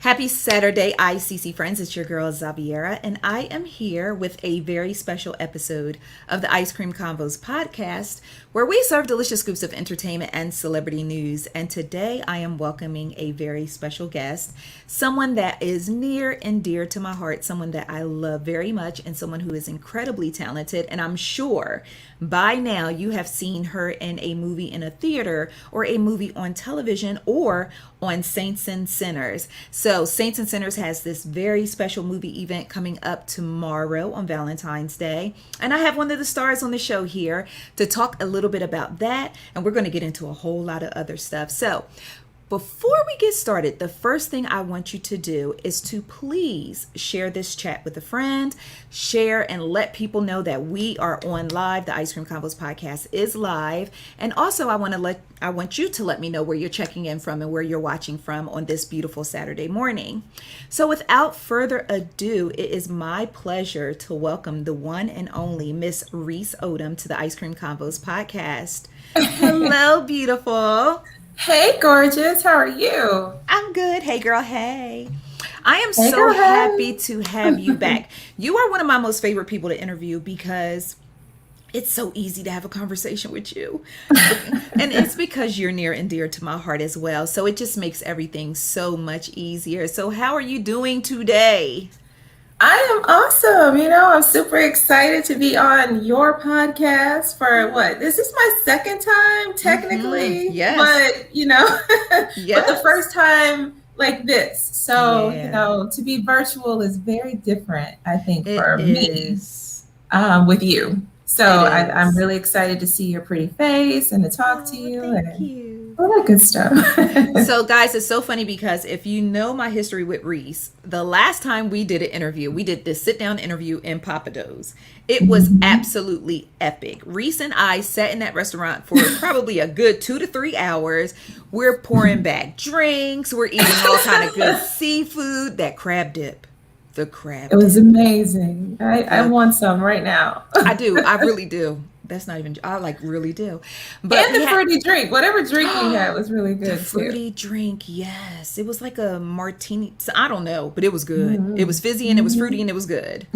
Happy Saturday, ICC friends. It's your girl, Zaviera, and I am here with a very special episode of the Ice Cream Convos Podcast, where we serve delicious scoops of entertainment and celebrity news. And today I am welcoming a very special guest, someone that is near and dear to my heart, someone that I love very much, and someone who is incredibly talented. And I'm sure by now you have seen her in a movie in a theater or a movie on television or on Saints and Sinners. So Saints and Sinners has this very special movie event coming up tomorrow on Valentine's Day. And I have one of the stars on the show here to talk a little bit about that. And we're going to get into a whole lot of other stuff. So before we get started, the first thing I want you to do is to please share this chat with a friend, share and let people know that we are on live. The Ice Cream Convos Podcast is live. And also I want you to let me know where you're checking in from and where you're watching from on this beautiful Saturday morning. So without further ado, it is my pleasure to welcome the one and only Miss Reece Odum to the Ice Cream Convos Podcast. Hello, beautiful. Hey, gorgeous. How are you? I'm good. Hey, girl. Hey. I am so happy to have you back. You are one of my most favorite people to interview because it's so easy to have a conversation with you. And it's because you're near and dear to my heart as well. So it just makes everything so much easier. So how are you doing today? I am awesome. I'm super excited to be on your podcast for what? This is my second time, technically. Yes. But, Yes. but the first time like this. So, to be virtual is very different, I think, for me with you. So I'm really excited to see your pretty face and to talk to you. Thank you. All that good stuff. So guys, it's so funny because if you know my history with Reece, the last time we did an interview, we did this sit down interview in Papados. It was absolutely epic. Reece and I sat in that restaurant for probably a good 2 to 3 hours. We're pouring back drinks. We're eating all kind of good seafood. That crab dip. The crab. It was amazing. I want some right now. I do. I really do. That's not even, I really do. But and the fruity drink, whatever drink we had was really good. The fruity drink, yes. It was like a martini. I don't know, but it was good. Mm-hmm. It was fizzy and it was fruity and it was good.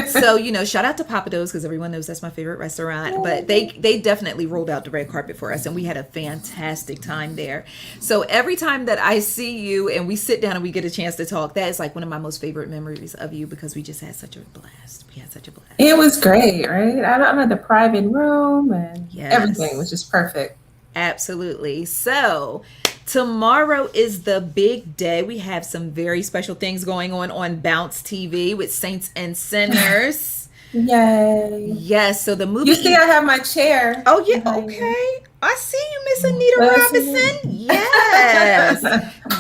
So, shout out to Papados because everyone knows that's my favorite restaurant. But they definitely rolled out the red carpet for us and we had a fantastic time there. So every time that I see you and we sit down and we get a chance to talk, that is like one of my most favorite memories of you because we just had such a blast. We had such a blast. It was great, right? I'm at the private room and everything was just perfect. Absolutely. So tomorrow is the big day. We have some very special things going on Bounce TV with Saints and Sinners. Yay. Yes. So the movie. You see, I have my chair. Oh, yeah. Okay. I see you, Miss Anita Robinson. Yes.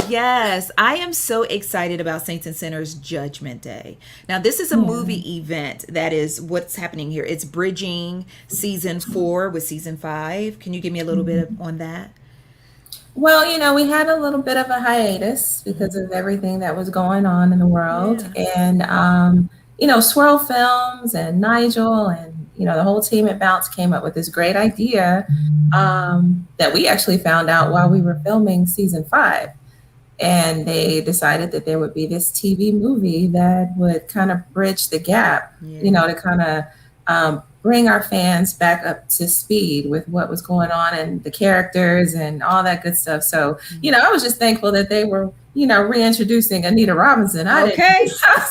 Yes. I am so excited about Saints and Sinners Judgment Day. Now, this is a movie event that is what's happening here. It's bridging season 4 with season 5. Can you give me a little bit on that? Well, we had a little bit of a hiatus because of everything that was going on in the world. Yeah. And, Swirl Films and Nigel and the whole team at Bounce came up with this great idea that we actually found out while we were filming season 5. And they decided that there would be this TV movie that would kind of bridge the gap, to kind of bring our fans back up to speed with what was going on and the characters and all that good stuff. So, I was just thankful that they were, reintroducing Anita Robinson. I was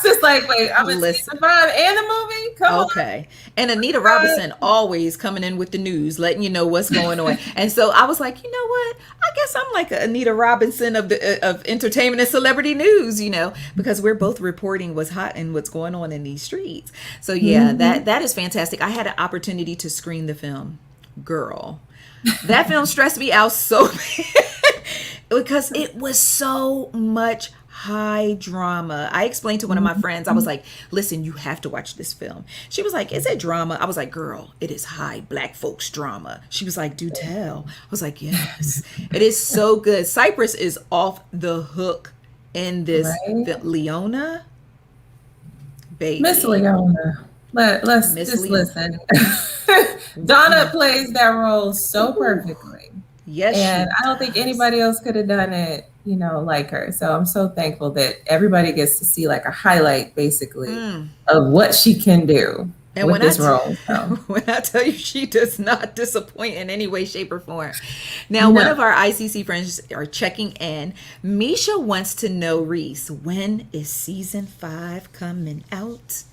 just like, wait, I'm in season 5 and the movie? Come on. And Anita Robinson always coming in with the news, letting you know what's going on. And so I was like, you know what? I guess I'm like a Anita Robinson of entertainment and celebrity news, because we're both reporting what's hot and what's going on in these streets. So that is fantastic. I had an opportunity to screen the film. Girl, that film stressed me out so bad. Because it was so much high drama. I explained to one of my friends, I was like, listen, you have to watch this film. She was like, is it drama? I was like, girl, it is high Black folks drama. She was like, do tell. I was like, yes, it is so good. Cypress is off the hook in this. Leona, baby. Miss Leona. Let's Miss just Leona. listen. Donna plays that role so perfectly. Yes, and I don't think anybody else could have done it like her. So I'm so thankful that everybody gets to see like a highlight basically Mm. of what she can do And with this role. So. when I tell you, she does not disappoint in any way, shape, or form. Now, one No. of our ICC friends are checking in. Misha wants to know, Reece, when is season 5 coming out?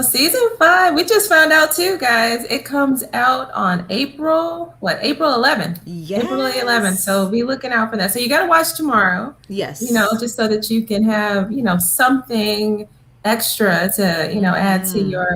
Season 5. We just found out too, guys. It comes out on April 11th. Yes. April 11th. So be looking out for that. So you got to watch tomorrow. Yes. Just so that you can have, something extra to, add to your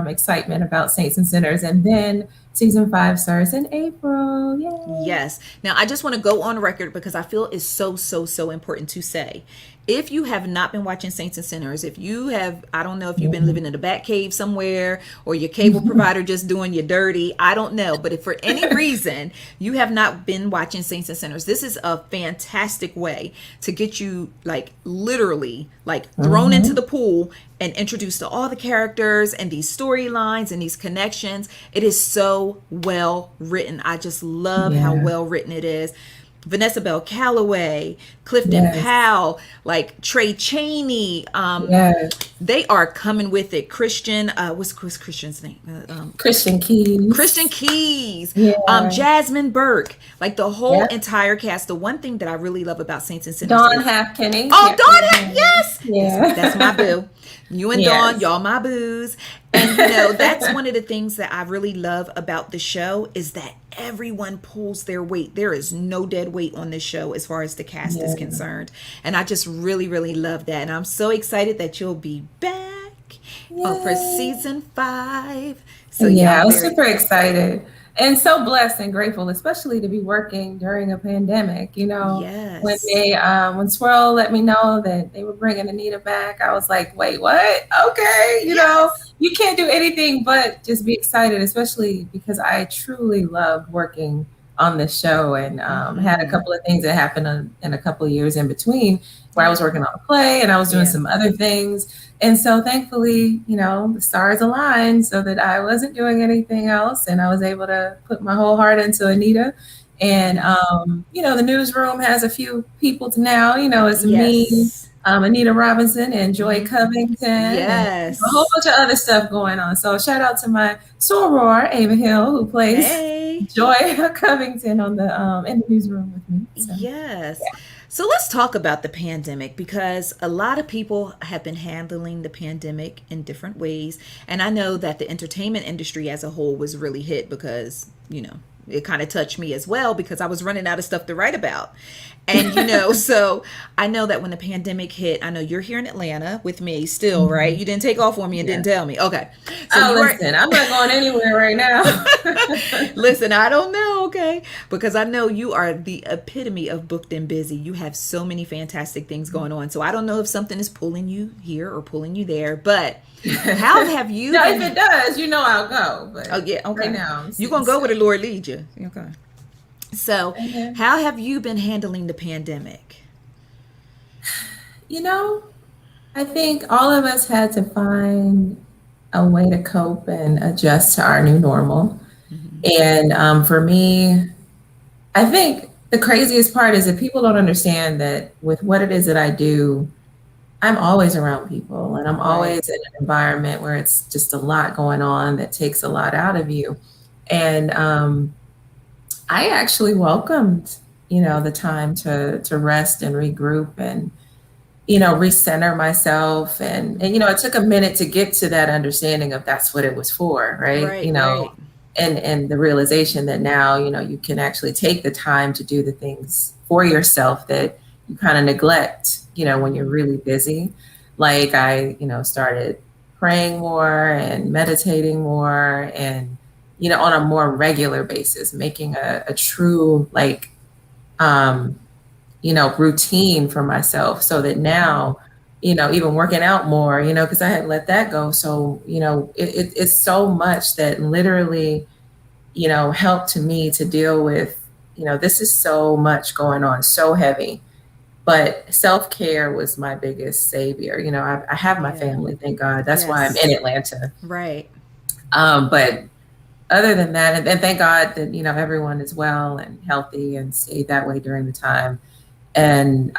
excitement about Saints and Sinners. And then season 5 starts in April. Yay. Yes. Now, I just want to go on record because I feel it's so, so, so important to say. If you have not been watching Saints and Sinners, if you have, I don't know if you've been living in a bat cave somewhere or your cable provider just doing you dirty, I don't know. But if for any reason you have not been watching Saints and Sinners, this is a fantastic way to get you like literally like thrown into the pool and introduced to all the characters and these storylines and these connections. It is so well written. I just love how well written it is. Vanessa Bell Calloway, Clifton Powell, like Trey Chaney. They are coming with it. Christian, what's Christian's name? Christian Keys. Christian Keys. Yeah. Jasmine Burke. Like the whole entire cast. The one thing that I really love about Saints and Sinners. Dawn Halfpenny. Oh, Dawn Halfpenny. Yes. Yeah. That's my boo. You and Dawn, y'all my boos. And that's one of the things that I really love about the show is that everyone pulls their weight. There is no dead weight on this show as far as the cast is concerned. And I just really, really love that. And I'm so excited that you'll be back for season 5. So I was super excited. And so blessed and grateful, especially to be working during a pandemic. When Swirl let me know that they were bringing Anita back, I was like, wait, what? Okay, you can't do anything but just be excited, especially because I truly loved working on this show and had a couple of things that happened in a couple of years in between where I was working on a play and I was doing some other things. And so thankfully, the stars aligned so that I wasn't doing anything else. And I was able to put my whole heart into Anita. And, the newsroom has a few people now, it's me, Anita Robinson and Joy Covington. Yes. And a whole bunch of other stuff going on. So shout out to my soror, Ava Hill, who plays Joy Covington on the in the newsroom with me. So, yes. Yeah. So let's talk about the pandemic because a lot of people have been handling the pandemic in different ways. And I know that the entertainment industry as a whole was really hit because, it kind of touched me as well because I was running out of stuff to write about. And, so I know that when the pandemic hit, I know you're here in Atlanta with me still, right? You didn't take off on me and didn't tell me. Okay. So listen, I'm not going anywhere right now. Listen, I don't know. Okay. Because I know you are the epitome of booked and busy. You have so many fantastic things going on. So I don't know if something is pulling you here or pulling you there, but how have you? No, if it does, I'll go. But okay. Right now, you're going to go where the Lord leads you. Okay. So how have you been handling the pandemic? I think all of us had to find a way to cope and adjust to our new normal. And for me, I think the craziest part is that people don't understand that with what it is that I do, I'm always around people and I'm always in an environment where it's just a lot going on that takes a lot out of you. And I actually welcomed, the time to rest and regroup and, recenter myself. And it took a minute to get to that understanding of that's what it was for, right? And the realization that now, you can actually take the time to do the things for yourself that you kind of neglect, when you're really busy. Like I, started praying more and meditating more and, on a more regular basis, making a true routine for myself so that now, even working out more, because I had let that go. So, it's so much that literally, helped to me to deal with, this is so much going on, so heavy. But self-care was my biggest savior. I have my family, thank God. That's why I'm in Atlanta. Right. But other than that, and thank God that, everyone is well and healthy and stayed that way during the time. And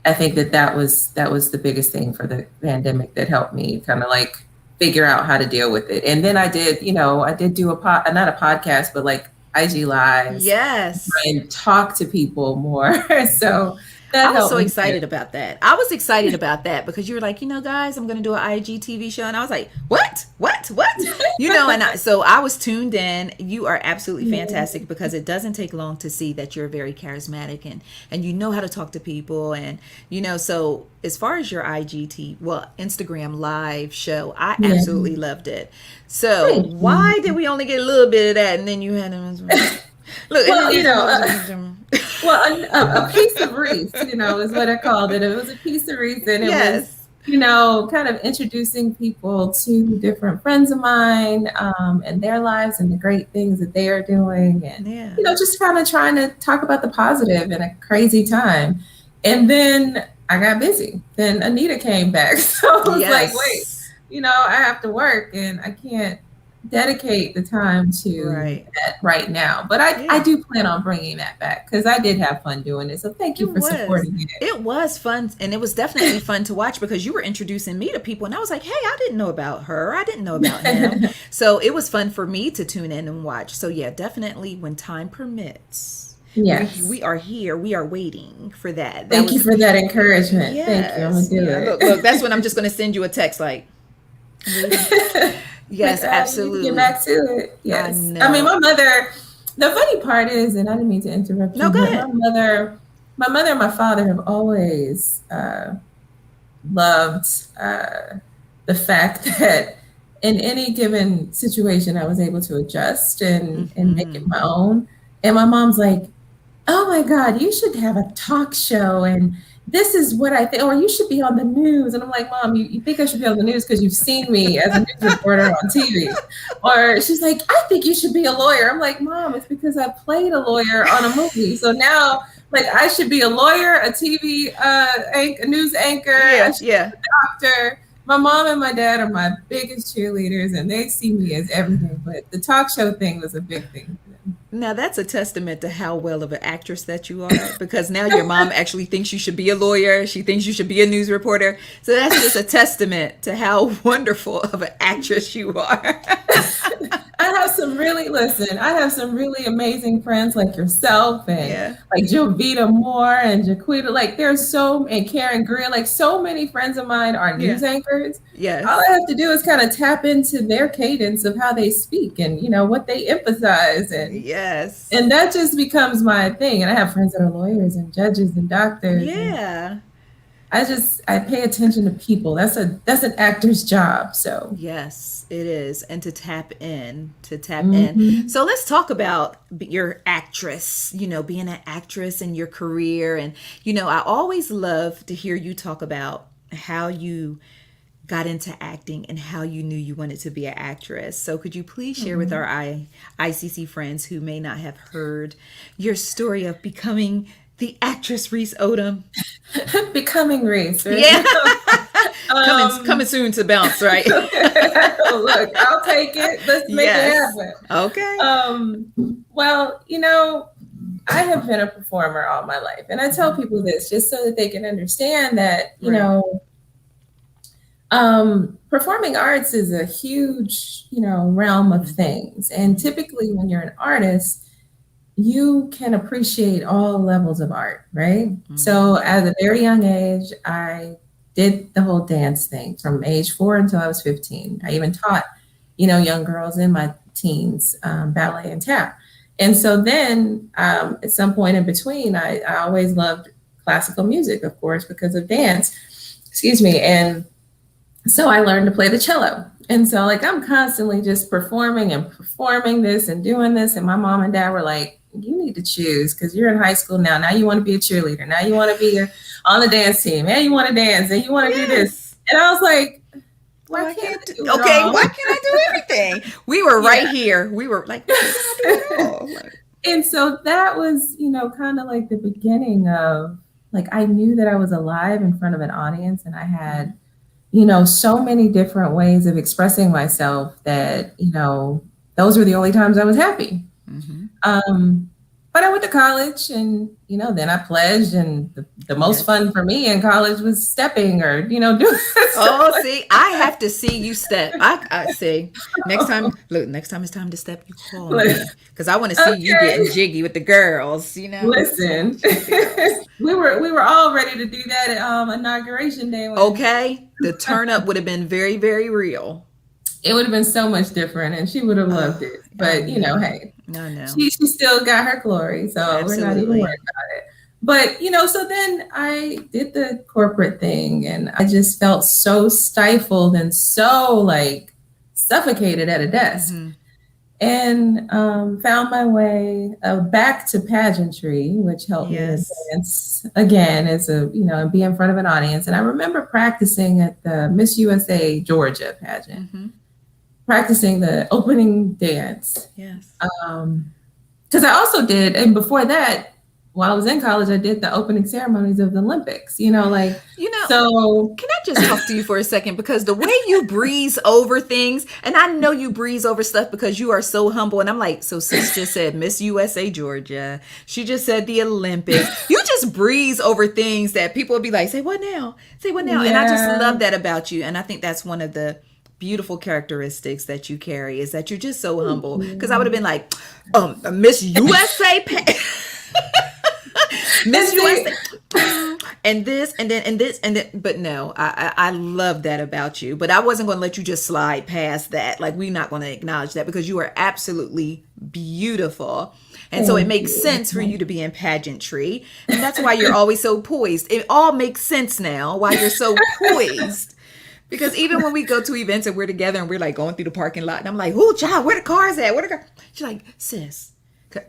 I think that was the biggest thing for the pandemic that helped me kind of like figure out how to deal with it. And then I did do not a podcast, but like IG lives. Yes. And talk to people more. So that I was helped so me excited too. about that. I was excited about that because you were like, guys, I'm going to do an IGTV show. And I was like, what? So I was tuned in. You are absolutely fantastic because it doesn't take long to see that you're very charismatic and you know how to talk to people. And, so as far as your Instagram live show, I absolutely loved it. So why did we only get a little bit of that? And then you had look, a piece of Reece, is what I called it. It was a piece of Reece, and it was, kind of introducing people to different friends of mine and their lives and the great things that they are doing, and just kind of trying to talk about the positive in a crazy time. And then I got busy. Then Anita came back, so I was like, wait, I have to work, and I can't dedicate the time to that right now. But I do plan on bringing that back because I did have fun doing it. So thank you for supporting it. It was fun, and it was definitely fun to watch because you were introducing me to people, and I was like, hey, I didn't know about her. I didn't know about him. So it was fun for me to tune in and watch. So yeah, definitely when time permits. Yes. We are here. We are waiting for that. Thank you for that encouragement. Yes. Thank you. I'm going to do it. Look, that's when I'm just going to send you a text like, yes, absolutely. Get back to it. Yes. I mean, my mother, the funny part is, and I didn't mean to interrupt you. No, go ahead. My mother and my father have always loved the fact that in any given situation, I was able to adjust and make it my own. And my mom's like, oh my God, you should have a talk show, and this is what I think, or you should be on the news. And I'm like, Mom, you think I should be on the news because you've seen me as a news reporter on TV? Or she's like, I think you should be a lawyer. I'm like, Mom, it's because I played a lawyer on a movie. So now, like, I should be a lawyer, a TV a news anchor, a doctor. My mom and my dad are my biggest cheerleaders, and they see me as everything. But the talk show thing was a big thing. Now that's a testament to how well of an actress that you are, because now your mom actually thinks you should be a lawyer. She thinks you should be a news reporter. So that's just a testament to how wonderful of an actress you are. I have some really amazing friends like yourself and like Jovita Moore and Jaquita. Like and Karen Greer, like so many friends of mine are news anchors. Yes. All I have to do is kind of tap into their cadence of how they speak and, what they emphasize. And and that just becomes my thing. And I have friends that are lawyers and judges and doctors. Yeah. I pay attention to people. That's an actor's job. So yes, it is. And to tap in. So let's talk about your actress, being an actress and your career. And, I always love to hear you talk about how you got into acting and how you knew you wanted to be an actress. So could you please share with our ICC friends who may not have heard your story of becoming the actress Reece Odum? Becoming Reece, right? Yeah. Coming soon to Bounce, right? Look, I'll take it. Let's make it happen. Okay. Well, I have been a performer all my life. And I tell people this just so that they can understand that, performing arts is a huge, realm of things. And typically when you're an artist, you can appreciate all levels of art, right? Mm-hmm. So at a very young age, I did the whole dance thing from age 4 until I was 15. I even taught, young girls in my teens, ballet and tap. And so then at some point in between, I always loved classical music, of course, because of dance, and so I learned to play the cello. And so I'm constantly just performing this and doing this. And my mom and dad were like, you need to choose because you're in high school now. Now you want to be a cheerleader. Now you want to be on the dance team. And you want to dance and you want to do this. And I was like, why can't I do everything? We were right here. We were like, why can't I do it all? And so that was, kind of like the beginning of I knew that I was alive in front of an audience and I had so many different ways of expressing myself that, those were the only times I was happy. Mm-hmm. But I went to college and, then I pledged, and the most fun for me in college was stepping or, doing Oh, see, I have to see you step. I see. Next time it's time to step, you call me. Because I want to see you getting jiggy with the girls, Listen, we were all ready to do that at inauguration day. Okay. The turn up would have been very, very real. It would have been so much different, and she would have loved it. But, hey. No. She still got her glory, so Absolutely. We're not even worried about it. But, so then I did the corporate thing, and I just felt so stifled and so suffocated at a desk. Mm-hmm. And found my way back to pageantry, which helped me advance again as and be in front of an audience. And I remember practicing at the Miss USA Georgia pageant. Mm-hmm. Practicing the opening dance. Yes. Because I also did, and before that, while I was in college, I did the opening ceremonies of the Olympics. So can I just talk to you for a second? Because the way you breeze over things, and I know you breeze over stuff because you are so humble. And I'm like, so sis just said Miss USA Georgia. She just said the Olympics. You just breeze over things that people would be like, say what now? Say what now? Yeah. And I just love that about you. And I think that's one of the beautiful characteristics that you carry, is that you're just so humble. Because I would have been like, Miss USA Miss USA and this and then, but no, I love that about you. But I wasn't going to let you just slide past that. We're not going to acknowledge that, because you are absolutely beautiful. And so it makes sense for you to be in pageantry. And that's why you're always so poised. It all makes sense now why you're so poised. Because even when we go to events and we're together and we're going through the parking lot, and I'm like, "Oh, child, where the cars at? Where the car?" She's like, "Sis,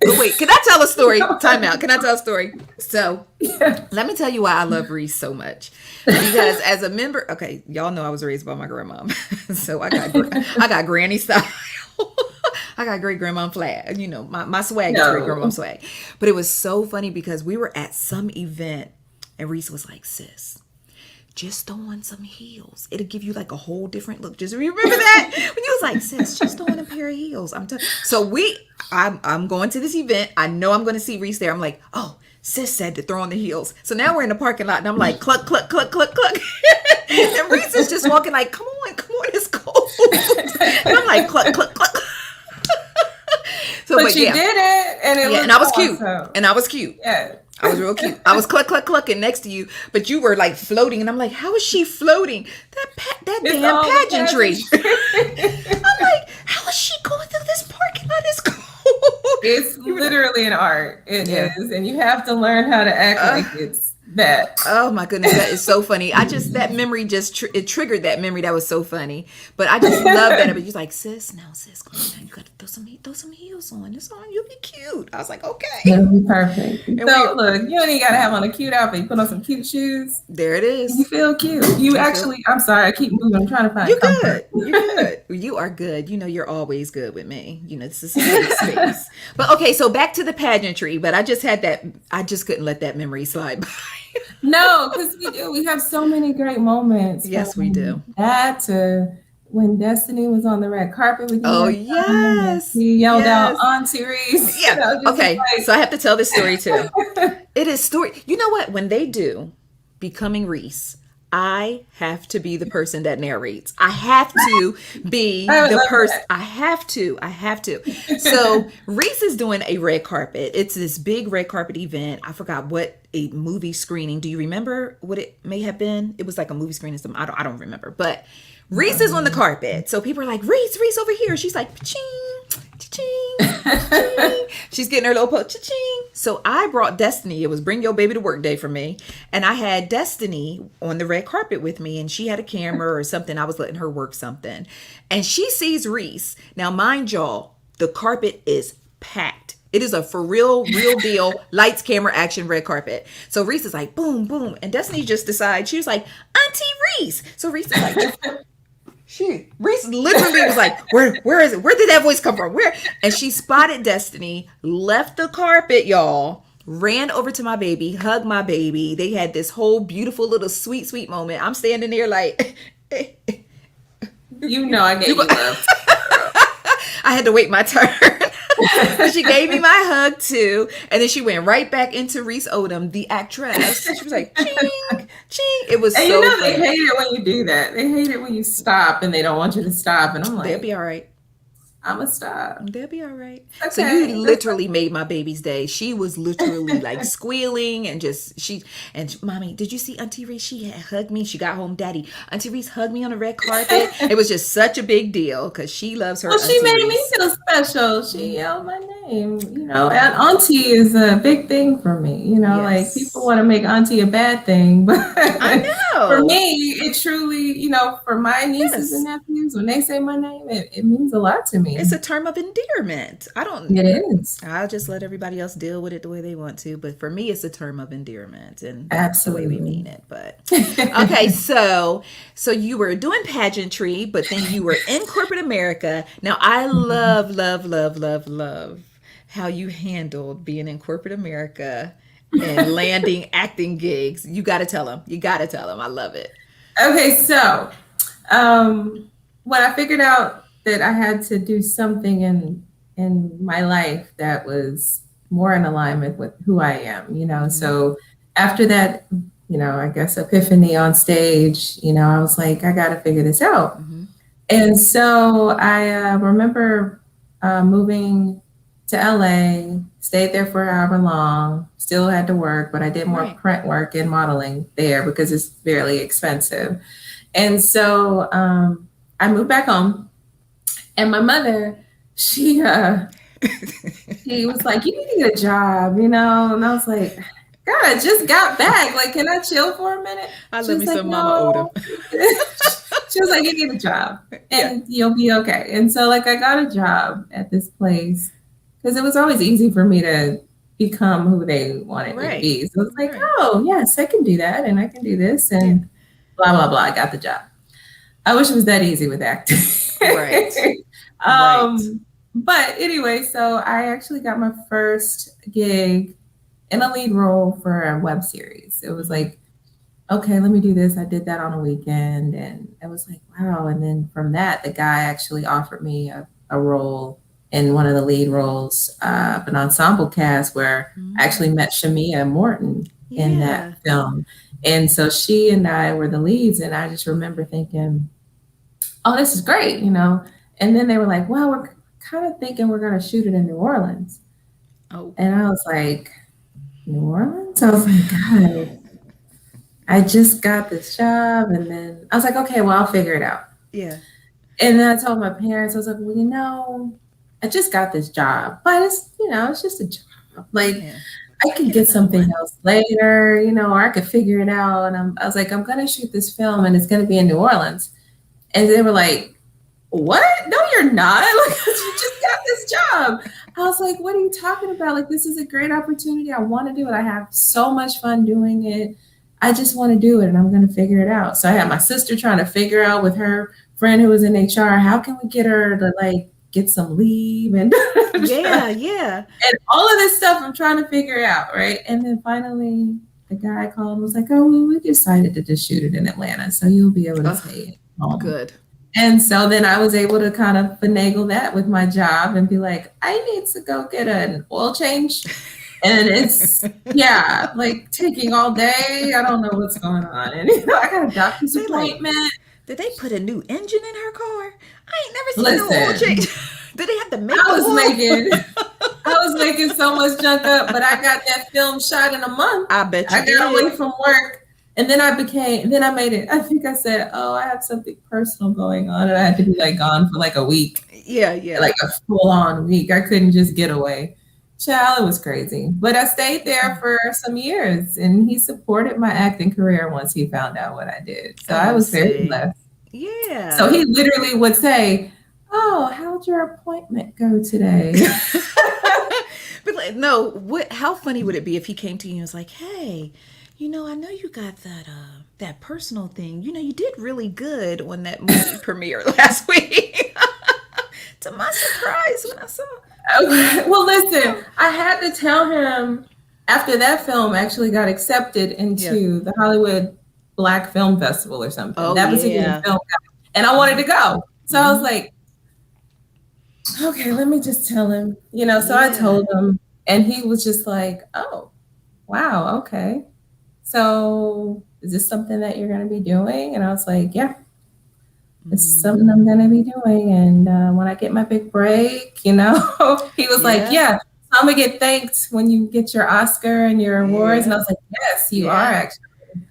wait, can I tell a story? Time out. Can I tell a story?" So let me tell you why I love Reece so much. Because as a member, okay, y'all know I was raised by my grandmom, so I got granny style. I got great grandma flag. My swag is great grandma swag. But it was so funny because we were at some event and Reece was like, "Sis, just throw on some heels. It'll give you a whole different look." Just remember that when you was like, "Sis, just throw on a pair of heels." I'm going to this event. I know I'm going to see Reece there. I'm like, "Oh, sis said to throw on the heels." So now we're in the parking lot and I'm like, cluck, cluck, cluck, cluck, cluck. And Reece is just walking like, come on, it's cold. And I'm like, cluck, cluck, cluck. But you did it, and and I was cute. And I was cute. Yeah. I was real cute. I was clucking next to you, but you were floating, and I'm like, how is she floating? That damn pageantry. I'm like, how is she going through this parking lot? It's cold. It's literally an art. It is, and you have to learn how to act like it's that. Oh my goodness, that is so funny. That memory just it triggered that memory. That was so funny. But I just love that. But you're like, sis, come on, you gotta throw some heels on. It's on. You'll be cute. I was like, okay, it'll be perfect. Look, you don't even gotta have on a cute outfit. You put on some cute shoes. There it is. You feel cute. I'm sorry, I keep moving. I'm trying to find. You're good. You're good. You are good. You're always good with me. This is a safe space. But okay, so back to the pageantry. But I just had that. I just couldn't let that memory slide by. No, because we have so many great moments. Yes, we do. That to when Destiny was on the red carpet with you. Oh, yes. You yelled out, "Auntie Reece." Yeah. Okay. So I have to tell this story too. It is story. You know what? When they do Becoming Reece, I have to be the person that narrates. I have to be the person. I have to. So Reece is doing a red carpet. It's this big red carpet event. I forgot what a movie screening. Do you remember what it may have been? It was like a movie screening. I don't remember. But Reece is on the carpet. So people are like, Reece over here. She's like, cha-ching, cha-ching, cha-ching. She's getting her little cha-ching. So I brought Destiny. It was Bring Your Baby to Work Day for me. And I had Destiny on the red carpet with me. And she had a camera or something. I was letting her work something. And she sees Reece. Now, mind y'all, the carpet is packed. It is a for real deal, lights, camera, action, red carpet. So Reece is like, boom, boom. And Destiny just decides, she was like, Auntie Reece. So Reece is like, Reece literally was like, where is it? Where did that voice come from? Where? And she spotted Destiny, left the carpet, y'all, ran over to my baby, hugged my baby. They had this whole beautiful little sweet moment. I'm standing there like, I gave you love. I had to wait my turn. So she gave me my hug too, and then she went right back into Reece Odum, the actress. She was like, ching, ching. It was And so they funny. hate it when you do that. They hate it when you stop and they don't want you to stop. And I'm like, They'll be all right. I'm going to stop. They'll be all right. Okay. So you literally made my baby's day. She was literally like squealing and mommy, did you see Auntie Reece? She had hugged me. She got home, Daddy. Auntie Reece hugged me on the red carpet. It was just such a big deal because she loves her. Well, she made Reece. me feel special. She yelled my name, and Auntie is a big thing for me. Yes. Like people want to make Auntie a bad thing, but I know. For me, it truly, for my nieces and nephews, when they say my name, it means a lot to me. It's a term of endearment. It is. I'll just let everybody else deal with it the way they want to. But for me, it's a term of endearment, and absolutely that's the way we mean it. But okay, so you were doing pageantry, but then you were in corporate America. Now, I love how you handled being in corporate America and landing acting gigs. You got to tell them. I love it. Okay, so when I figured out that I had to do something in my life that was more in alignment with who I am, so after that, I guess epiphany on stage, I was like, I got to figure this out. Mm-hmm. And so I remember moving to LA, stayed there for however long, still had to work, but I did more print work and modeling there because it's fairly expensive. And so I moved back home, and my mother, she was like, you need to get a job, and I was like, God, I just got back. Like, can I chill for a minute? I love me some Mama Odum. She was like, you need a job and you'll be okay. And so I got a job at this place because it was always easy for me to become who they wanted to be. So it's like, oh, yes, I can do that and I can do this and blah, blah, blah. I got the job. I wish it was that easy with acting. Right. But anyway, so I actually got my first gig in a lead role for a web series. It was like, okay, let me do this. I did that on a weekend and it was like, wow. And then from that, the guy actually offered me a role in one of the lead roles of an ensemble cast where I actually met Shamia Morton in that film. And so she and I were the leads. And I just remember thinking, oh, this is great, And then they were like, well, we're kind of thinking we're going to shoot it in New Orleans. Oh. And I was like, New Orleans? I was like, God, I just got this job. And then I was like, okay, well, I'll figure it out. Yeah. And then I told my parents, I was like, well, I just got this job, but it's, it's just a job. Like, I could get something else later, or I could figure it out. And I was like, I'm going to shoot this film and it's going to be in New Orleans. And they were like, what? No, you're not. Like, you just got this job. I was like, what are you talking about? Like, this is a great opportunity. I want to do it. I have so much fun doing it. I just want to do it and I'm going to figure it out. So I had my sister trying to figure out with her friend who was in HR, how can we get her to get some leave and yeah. And all of this stuff I'm trying to figure out, right? And then finally the guy called and was like, oh, well, we decided to just shoot it in Atlanta. So you'll be able to stay at home. Good. And so then I was able to kind of finagle that with my job and be like, I need to go get an oil change. And it's, taking all day. I don't know what's going on. And, I got a doctor's appointment. Did they put a new engine in her car? I ain't never seen no oil change. Did they have to make I was making so much junk up, but I got that film shot in a month. I bet you I got away from work. And then I made it. I think I said, oh, I have something personal going on. And I had to be gone for a week. Yeah. Like a full on week. I couldn't just get away. Child, it was crazy. But I stayed there for some years and he supported my acting career once he found out what I did. So I was very blessed. Yeah. So he literally would say, oh, how'd your appointment go today? But how funny would it be if he came to you and was like, hey, I know you got that personal thing. You did really good on that movie premiere last week. To my surprise when I saw it. Okay. Well, listen, I had to tell him after that film actually got accepted into the Hollywood Black Film Festival or something. That particular film, and I wanted to go. So I was like, okay, let me just tell him, so I Yeah. told him, and he was just like, oh, wow, okay. So is this something that you're going to be doing? And I was like, yeah, it's something I'm going to be doing. And when I get my big break, he was like, Yeah. yeah, so I'm going to get thanked when you get your Oscar and your awards. And I Yeah. was like, yes, you are Yeah. actually.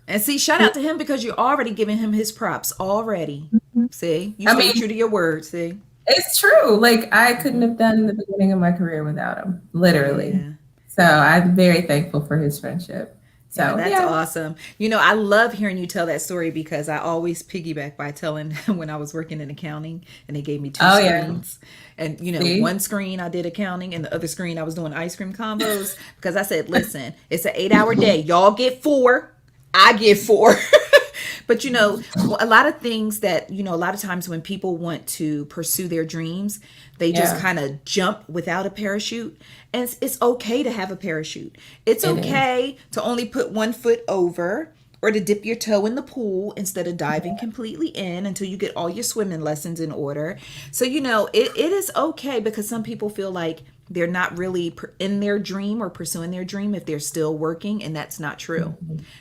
And see, shout out to him because you're already giving him his props already. See, you I stay mean, true to your word. See. it's true. Like I couldn't Hmm. have done the beginning of my career without him, literally. Yeah. So I'm very thankful for his friendship. Yeah, So that's yeah. awesome. I love hearing you tell that story because I always piggyback by telling when I was working in accounting and they gave me two Oh yeah. screens. And, See? one screen I did accounting and the other screen I was doing ice cream combos because I said, listen, it's an 8 hour day. Y'all get four, I get four. But a lot of things that a lot of times when people want to pursue their dreams, they just Yeah, kind of jump without a parachute. And it's okay to have a parachute. It's it is. okay to only put one foot over or to dip your toe in the pool instead of diving completely in until you get all your swimming lessons in order. So it is okay because some people feel like they're not really in their dream or pursuing their dream if they're still working, and that's not true.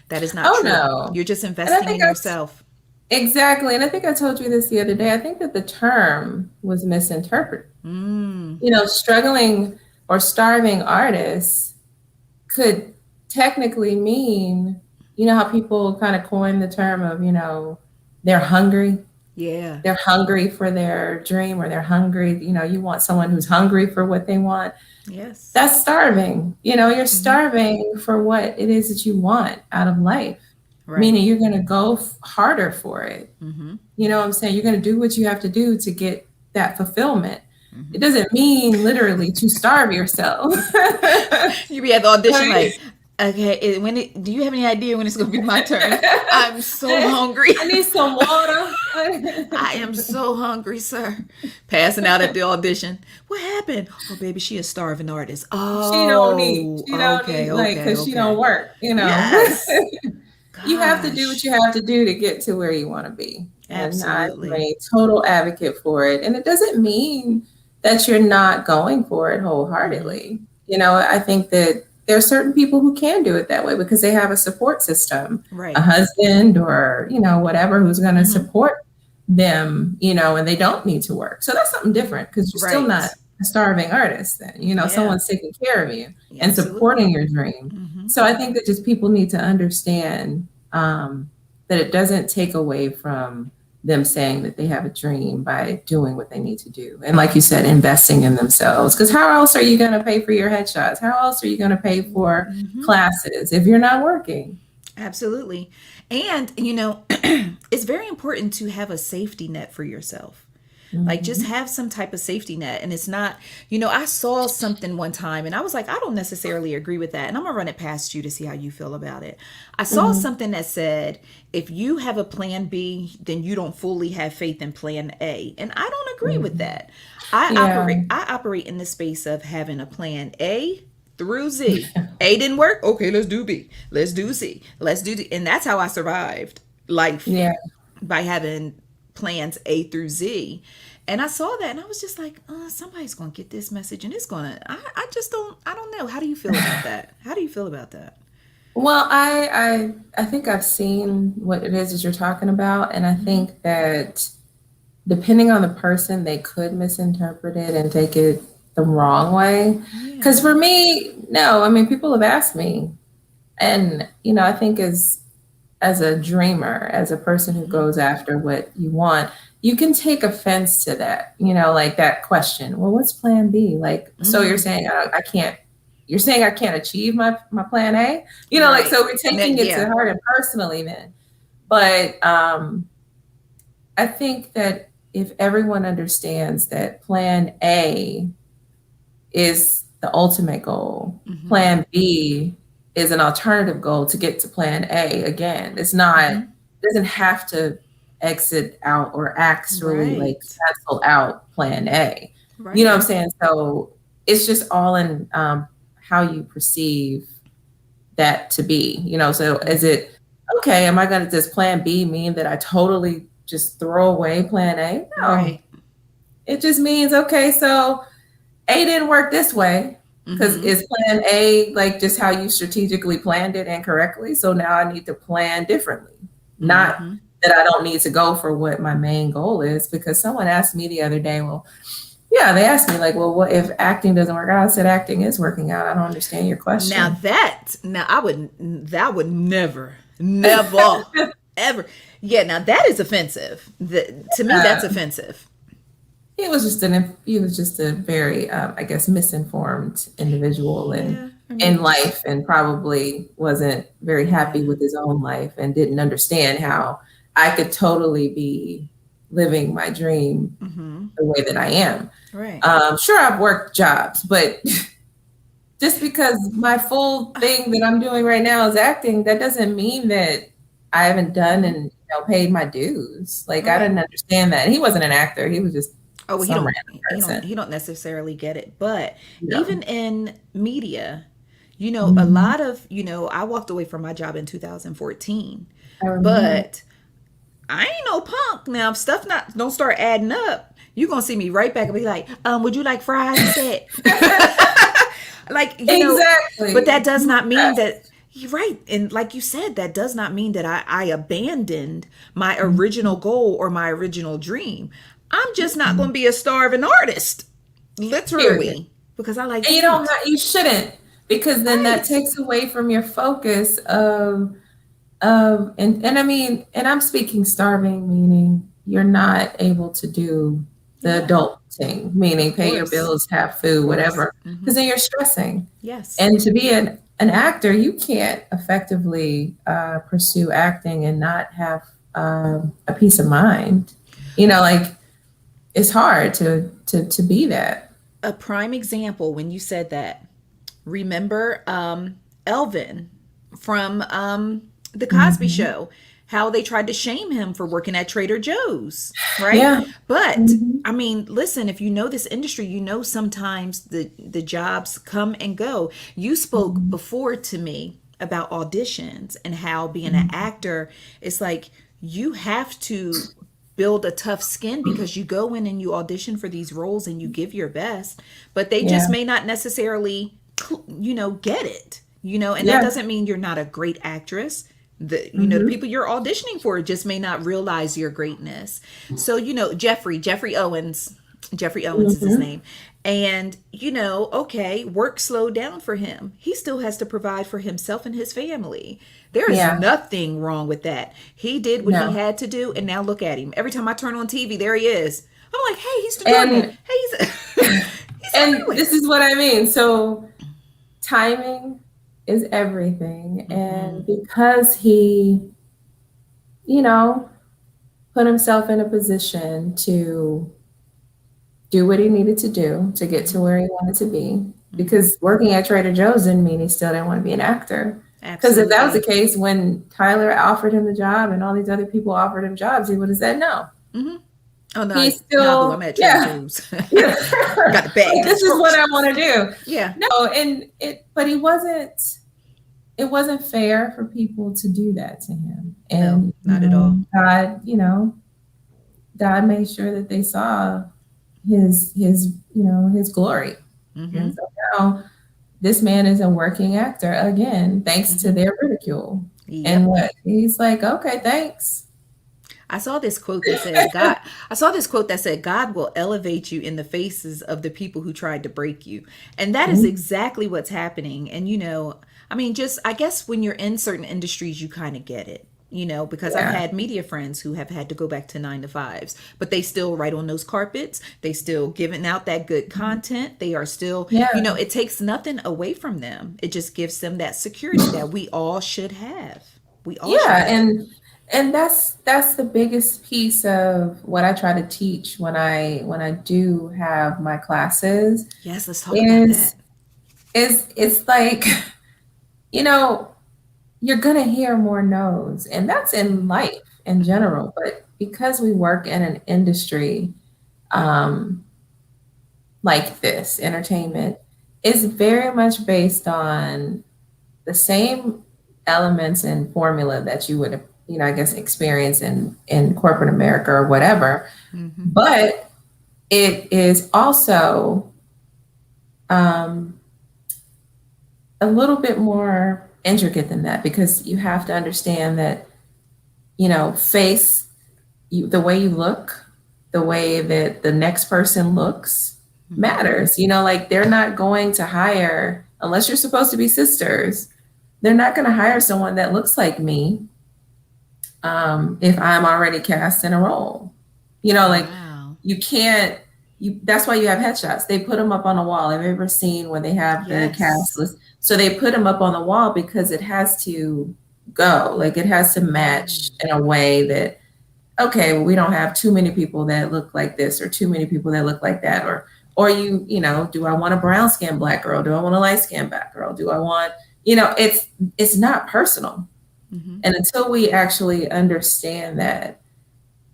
That is not Oh true. no. You're just And I investing think in yourself. exactly. And I think I told you this the other day. I think that the term was misinterpreted. Mm, Struggling or starving artists could technically mean, how people kind of coin the term of, they're hungry. yeah. They're hungry for their dream, or they're hungry. You want someone who's hungry for what they want. Yes. That's starving. You're Hmm. starving for what it is that you want out of life, Right. meaning you're going to go harder for it. Hmm. You know what I'm saying? You're going to do what you have to do to get that fulfillment. It Hmm. doesn't mean literally to starve yourself. You be at the audition I like, okay, do you have any idea when it's going to be my turn? I'm so I hungry. need some water. I am so hungry, sir. Passing out at the audition. What happened? Oh, baby, she a starving artist. Oh, She don't okay, need, like, okay, because she don't okay. work. Yes. You have to do what Gosh. you have to do to get to where you want to be. And I'm Absolutely. a total advocate for it. And it doesn't mean that you're not going for it Hmm. wholeheartedly. I think that there are certain people who can do it that way because they have a support system, a Right. husband or, whatever, who's going to Hmm. support them, and they don't need to work. So that's something different because you're still not Right. a starving artist then. Yeah. Someone's taking care of you and Absolutely. supporting your dream. Hmm. So I think that just people need to understand that it doesn't take away from them saying that they have a dream by doing what they need to do. And like you said, investing in themselves. Because how else are you going to pay for your headshots? How else are you going to pay for Hmm. classes if you're not working? Absolutely. And, it's very important to have a safety net for yourself. Like just Mm-hmm. have some type of safety net. And it's not, I saw something one time and I was like, I don't necessarily agree with that. And I'm going to run it past you to see how you feel about it. I saw Mm-hmm. something that said, if you have a plan B, then you don't fully have faith in plan A. And I don't agree with Mm-hmm. that. I Yeah. operate I operate in the space of having a plan A through Z. A didn't work. Okay, let's do B. Let's do C. Let's do D. And that's how I survived life Yeah. by having plans A through Z. And I saw that and I was just like, somebody's going to get this message and it's going to, I just I don't know. How do you feel about that? How do you feel about that? Well, I think I've seen what it is that you're talking about, and I Hmm. think that depending on the person, they could misinterpret it and take it the wrong way. Because Yeah. for me, no, I mean, people have asked me, and I think as a dreamer, as a person who Hmm. goes after what you want, you can take offense to that, like that question. Well, what's plan B? Like, so you're Mm, saying I can't, you're saying I can't achieve my plan A? Like, right. so we're taking it to Yeah. heart and personally then. But I think that if everyone understands that plan A is the ultimate goal, Hmm. plan B is an alternative goal to get to plan A. Again, it's not, Hmm. it doesn't have to exit out or actually like Right. cancel out plan A. You know what Right. I'm saying? So it's just all in how you perceive that to be. So is Hmm. it okay? Am I going to, does plan B mean that I totally just throw away plan A? No. Right. It just means, okay, so A didn't work this way because is plan A like just how you strategically planned it incorrectly? So now I need to plan differently. Not that I don't need to go for what my main goal is, because someone asked me the other day, well, yeah, they asked me like, well, what if acting doesn't work out? I said, acting is working out. I don't understand your question. That would never, ever. Yeah, now that is offensive. To me, that's offensive. He was just a very, I guess, misinformed individual in life, and probably wasn't very happy with his own life and didn't understand how I could totally be living my dream the way that I am. Right. Sure, I've worked jobs, but just because my full thing that I'm doing right now is acting, that doesn't mean that I haven't done and paid my dues. Like, I didn't understand that. He wasn't an actor. He was just he don't necessarily get it. But even in media, a lot of, I walked away from my job in 2014, but I ain't no punk. Now, if stuff don't start adding up, you're going to see me right back and be like, would you like fries? Like, exactly. But that does not mean that, you're right. And like you said, that does not mean that I abandoned my original goal or my original dream. I'm just not going to be a starving artist, literally. Period. Because I like. And you shouldn't, because then that takes away from your focus of and I mean, and I'm speaking starving, meaning you're not able to do the adult thing, meaning pay your bills, have food, whatever, because then you're stressing. Yes. And to be an actor, you can't effectively pursue acting and not have a peace of mind. Like, it's hard to be that. A prime example when you said that, remember Elvin from the Cosby Show, how they tried to shame him for working at Trader Joe's, right? Yeah. But I mean, listen, if you know this industry, sometimes the jobs come and go. You spoke before to me about auditions and how being an actor is like, you have to build a tough skin because you go in and you audition for these roles and you give your best, but they just may not necessarily, get it, and that doesn't mean you're not a great actress. The people you're auditioning for just may not realize your greatness. So, Jeffrey Owens is his name. And, okay, work slowed down for him. He still has to provide for himself and his family. There is nothing wrong with that. He did what he had to do, and now look at him. Every time I turn on TV, there he is. I'm like, hey, he's the Jordan. Hey, he's and this is what I mean. So timing is everything. And because he, put himself in a position to do what he needed to do to get to where he wanted to be, because working at Trader Joe's didn't mean he still didn't want to be an actor. Because if that was the case, when Tyler offered him the job and all these other people offered him jobs, he would have said no. Oh no, he's still I'm at Trader Joe's. Got the bag. This is what I want to do. Yeah. No, but he wasn't. It wasn't fair for people to do that to him. And no, not at all. God made sure that they saw his glory. And so now this man is a working actor again, thanks to their ridicule. Yep. And what he's like, okay, thanks. I saw this quote that said, God will elevate you in the faces of the people who tried to break you. And that is exactly what's happening. And, I guess when you're in certain industries, you kind of get it, because I've had media friends who have had to go back to 9-to-5s, but they still write on those carpets. They still giving out that good content. They are still, it takes nothing away from them. It just gives them that security that we all should have. We all should have. And that's the biggest piece of what I try to teach when I do have my classes. Yes, let's talk about that. It's like, you're gonna hear more no's, and that's in life in general. But because we work in an industry like this, entertainment is very much based on the same elements and formula that you would, I guess, experience in corporate America or whatever. But it is also um, a little bit more intricate than that, because you have to understand that, the way you look, the way that the next person looks matters. Like they're not going to hire, unless you're supposed to be sisters, they're not going to hire someone that looks like me if I'm already cast in a role. Like Wow. you can't, that's why you have headshots. They put them up on a wall. Have you ever seen when they have the Yes. cast list? So they put them up on the wall because it has to go, like it has to match in a way that, okay, well, we don't have too many people that look like this or too many people that look like that, or do I want a brown skinned Black girl? Do I want a light skinned Black girl? Do I want, it's not personal. Mm-hmm. And until we actually understand that,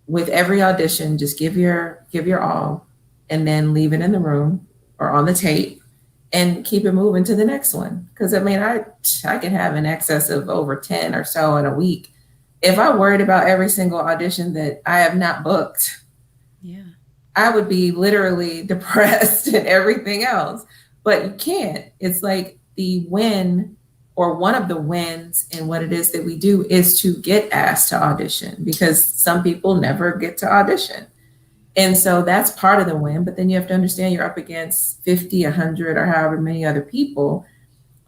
with every audition, just give your all, and then leave it in the room or on the tape and keep it moving to the next one. Because I mean, I can have an excess of over 10 or so in a week. If I worried about every single audition that I have not booked, Yeah. I would be literally depressed and everything else. But you can't. It's like the win, or one of the wins in what it is that we do, is to get asked to audition, because some people never get to audition. And so that's part of the win. But then you have to understand you're up against 50, 100, or however many other people.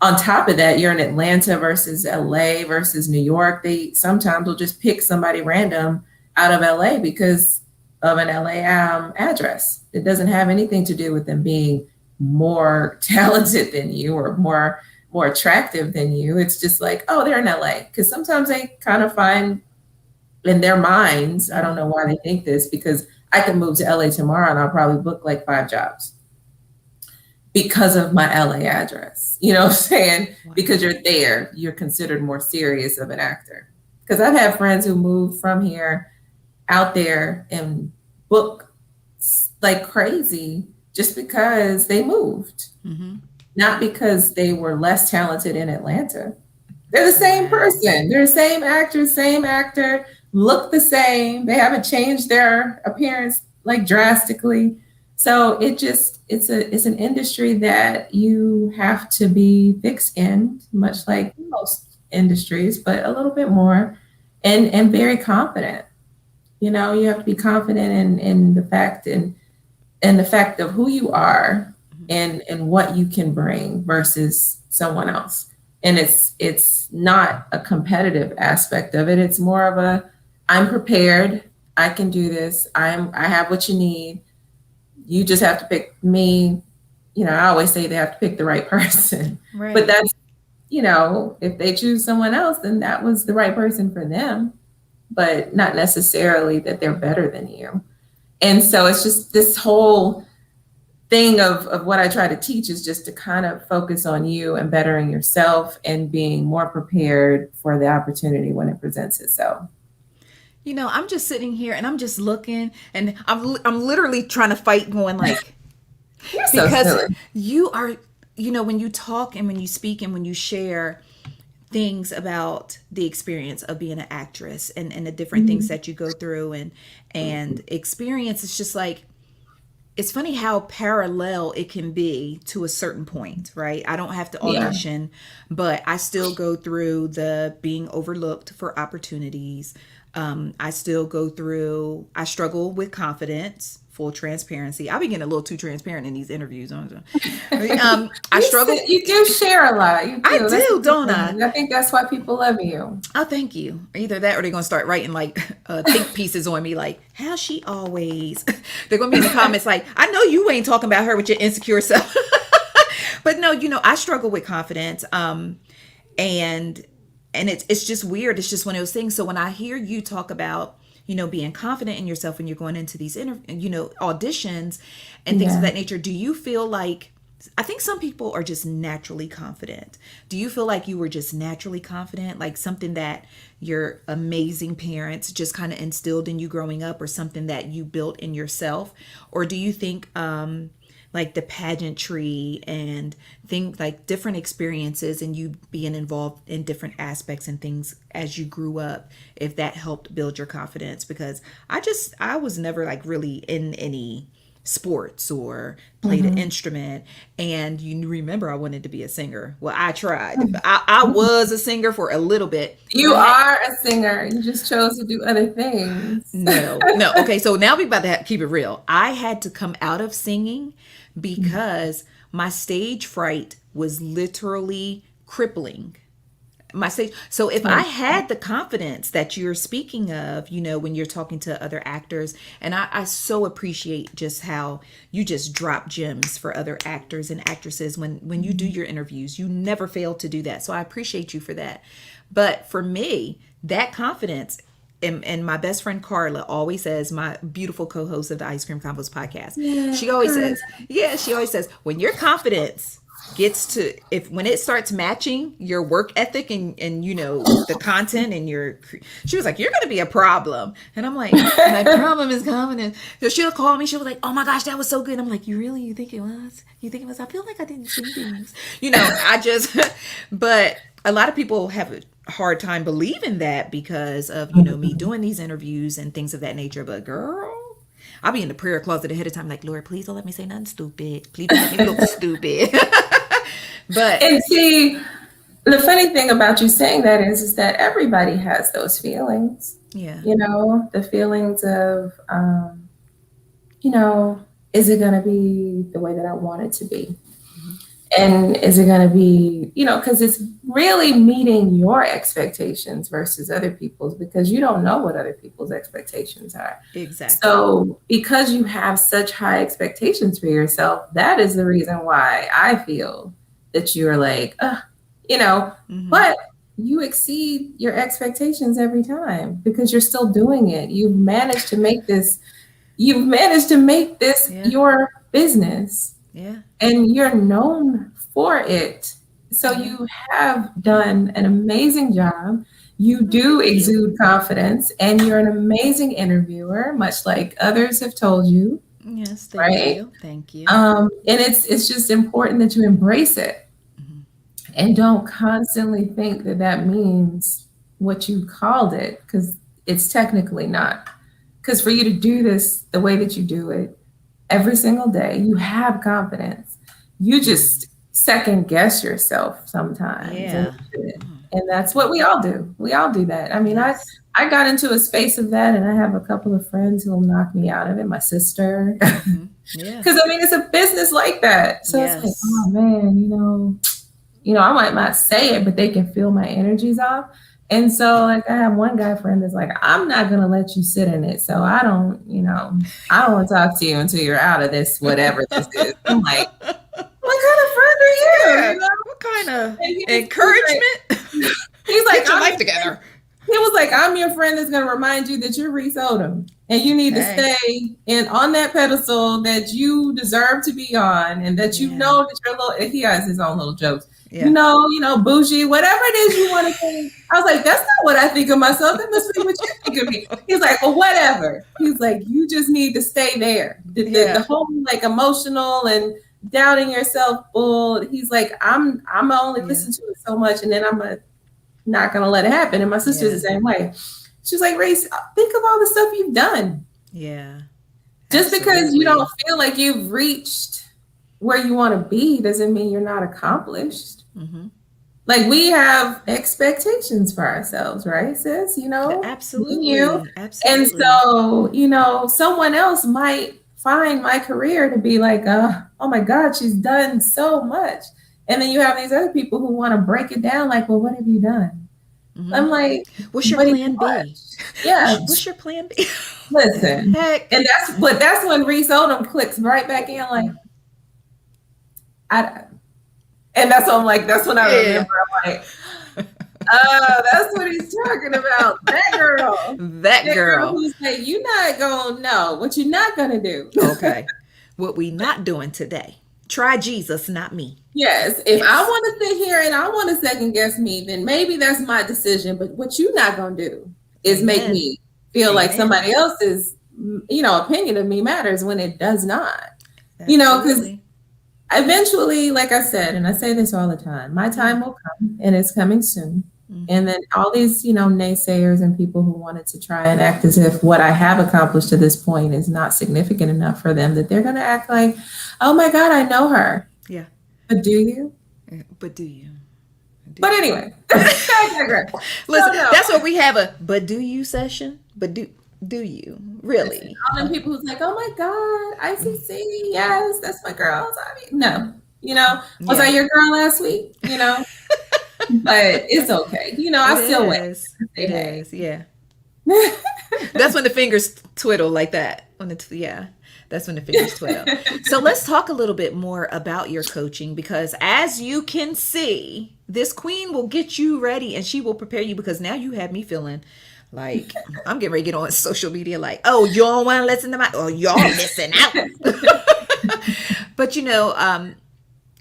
On top of that, you're in Atlanta versus LA versus New York. They sometimes will just pick somebody random out of LA because of an LA address. It doesn't have anything to do with them being more talented than you or more attractive than you. It's just like, oh, they're in LA. Because sometimes they kind of find in their minds, I don't know why they think this, because I can move to LA tomorrow and I'll probably book like 5 jobs because of my LA address. You know what I'm saying? Wow. Because you're there, you're considered more serious of an actor. Because I've had friends who moved from here out there and book like crazy just because they moved, Mm-hmm. not because they were less talented in Atlanta. They're the same person. They're the same actor, look the same. They haven't changed their appearance like drastically. So it's an industry that you have to be thick-skinned, much like most industries, but a little bit more, and very confident. You have to be confident in the fact and the fact of who you are and what you can bring versus someone else. And it's not a competitive aspect of it. It's more of a, I'm prepared. I can do this. I have what you need. You just have to pick me. I always say they have to pick the right person. Right. But that's, if they choose someone else, then that was the right person for them, but not necessarily that they're better than you. And so it's just this whole thing of what I try to teach is just to kind of focus on you and bettering yourself and being more prepared for the opportunity when it presents itself. I'm just sitting here and I'm just looking, and I'm literally trying to fight, going like, You're so because silly. you are, when you talk and when you speak and when you share things about the experience of being an actress and the different things that you go through and experience, it's just like, it's funny how parallel it can be to a certain point, right? I don't have to audition, but I still go through the being overlooked for opportunities. I still go through, I struggle with confidence, full transparency. I'll be getting a little too transparent in these interviews. I struggle. You do share a lot. You do. I do, don't I? I think that's why people love you. Oh, thank you. Either that or they're going to start writing like think pieces on me like, how she always. They're going to be in the comments like, I know you ain't talking about her with your insecure self. But no, I struggle with confidence. And it's just weird. It's just one of those things. So when I hear you talk about, being confident in yourself when you're going into these auditions and things of that nature, do you feel like, I think some people are just naturally confident. Do you feel like you were just naturally confident, like something that your amazing parents just kind of instilled in you growing up, or something that you built in yourself? Or do you think like the pageantry and things like different experiences and you being involved in different aspects and things as you grew up, if that helped build your confidence? Because I was never like really in any sports or played an instrument. And you remember I wanted to be a singer. Well, I tried. I was a singer for a little bit. You are a singer. You just chose to do other things. No. Okay, so now we're about to keep it real. I had to come out of singing because my stage fright was literally crippling my stage. So if I had the confidence that you're speaking of, when you're talking to other actors, and I so appreciate just how you just drop gems for other actors and actresses when you do your interviews, you never fail to do that. So I appreciate you for that. But for me, that confidence, and my best friend Carla always says, my beautiful co-host of the Ice Cream Convos podcast, she always says, when your confidence gets to, when it starts matching your work ethic and the content and she was like, you're going to be a problem. And I'm like, my problem is confidence. So she'll call me, she'll be like, oh my gosh, that was so good. I'm like, you think it was? I feel like I didn't see things, but a lot of people have a hard time believing that because of, me doing these interviews and things of that nature. But girl, I'll be in the prayer closet ahead of time, like, Lord, please don't let me say nothing stupid. Please don't let me look stupid. And see, the funny thing about you saying that is that everybody has those feelings. Yeah. The feelings of, is it going to be the way that I want it to be? And is it going to be, because it's really meeting your expectations versus other people's, because you don't know what other people's expectations are. Exactly. So because you have such high expectations for yourself, that is the reason why I feel that you're like, but you exceed your expectations every time because you're still doing it. You've managed to make this your business. Yeah. And you're known for it. So you have done an amazing job. You do exude confidence and you're an amazing interviewer, much like others have told you. Yes, thank you. Thank you. And it's just important that you embrace it and don't constantly think that means what you called it, because it's technically not. Because for you to do this the way that you do it, every single day, you have confidence. You just second guess yourself sometimes. Yeah. And that's what we all do. We all do that. I mean, yes. I got into a space of that, and I have a couple of friends who will knock me out of it. My sister. Yeah. Because it's a business like that. So It's like, oh man, I might not say it, but they can feel my energies off. And so I have one guy friend that's like, I'm not going to let you sit in it. So I don't want to talk to you until you're out of this, whatever this is. I'm like, what kind of friend are you? Yeah. What kind of encouragement? He's like, get your life together. He was like, I'm your friend that's going to remind you that you're Reece Odum. And you need to stay on that pedestal that you deserve to be on. And that you know that you're he has his own little jokes. Yeah. Bougie, whatever it is you want to think. I was like, that's not what I think of myself. That must be what you think of me. He's like, well, whatever. He's like, you just need to stay there. The whole emotional and doubting yourself bull. He's like, I'm only listen to it so much, and then I'm not gonna let it happen. And my sister's the same way. She's like, Reece, think of all the stuff you've done. Yeah. Just because you don't feel like you've reached where you want to be doesn't mean you're not accomplished. Mm-hmm. Like we have expectations for ourselves, right, sis? Absolutely. And so, someone else might find my career to be like, oh my God, she's done so much. And then you have these other people who want to break it down like, well, what have you done? Mm-hmm. I'm like, what's your plan B? Yeah. What's your plan B? Listen. And that's when Reece Odum clicks right back in like, and that's when I'm like, that's when I remember. I'm like, that's what he's talking about. That girl. That girl who's like, you're not gonna know what you're not gonna do. Okay. What we not doing today. Try Jesus, not me. Yes. If I want to sit here and I want to second guess me, then maybe that's my decision. But what you're not gonna do is make me feel like somebody else's, opinion of me matters when it does not. Because eventually, like I said, and I say this all the time, my time will come and it's coming soon. And then all these, naysayers and people who wanted to try and act as if what I have accomplished to this point is not significant enough for them, that they're going to act like, oh my God, I know her. Yeah. But do you? But do you? But anyway, I digress. Listen, that's what we have a "but do you" session. But do you really? Listen, all them people who's like, oh my God, ICC, yes, that's my girls. I mean, no, was I your girl last week? But it's okay. I still wait. It is, yeah. That's when the fingers twiddle like that. That's when the fingers twiddle. So let's talk a little bit more about your coaching, because as you can see, this queen will get you ready and she will prepare you, because now you have me feeling like I'm getting ready to get on social media like, oh, you don't want to listen to y'all missing out. But,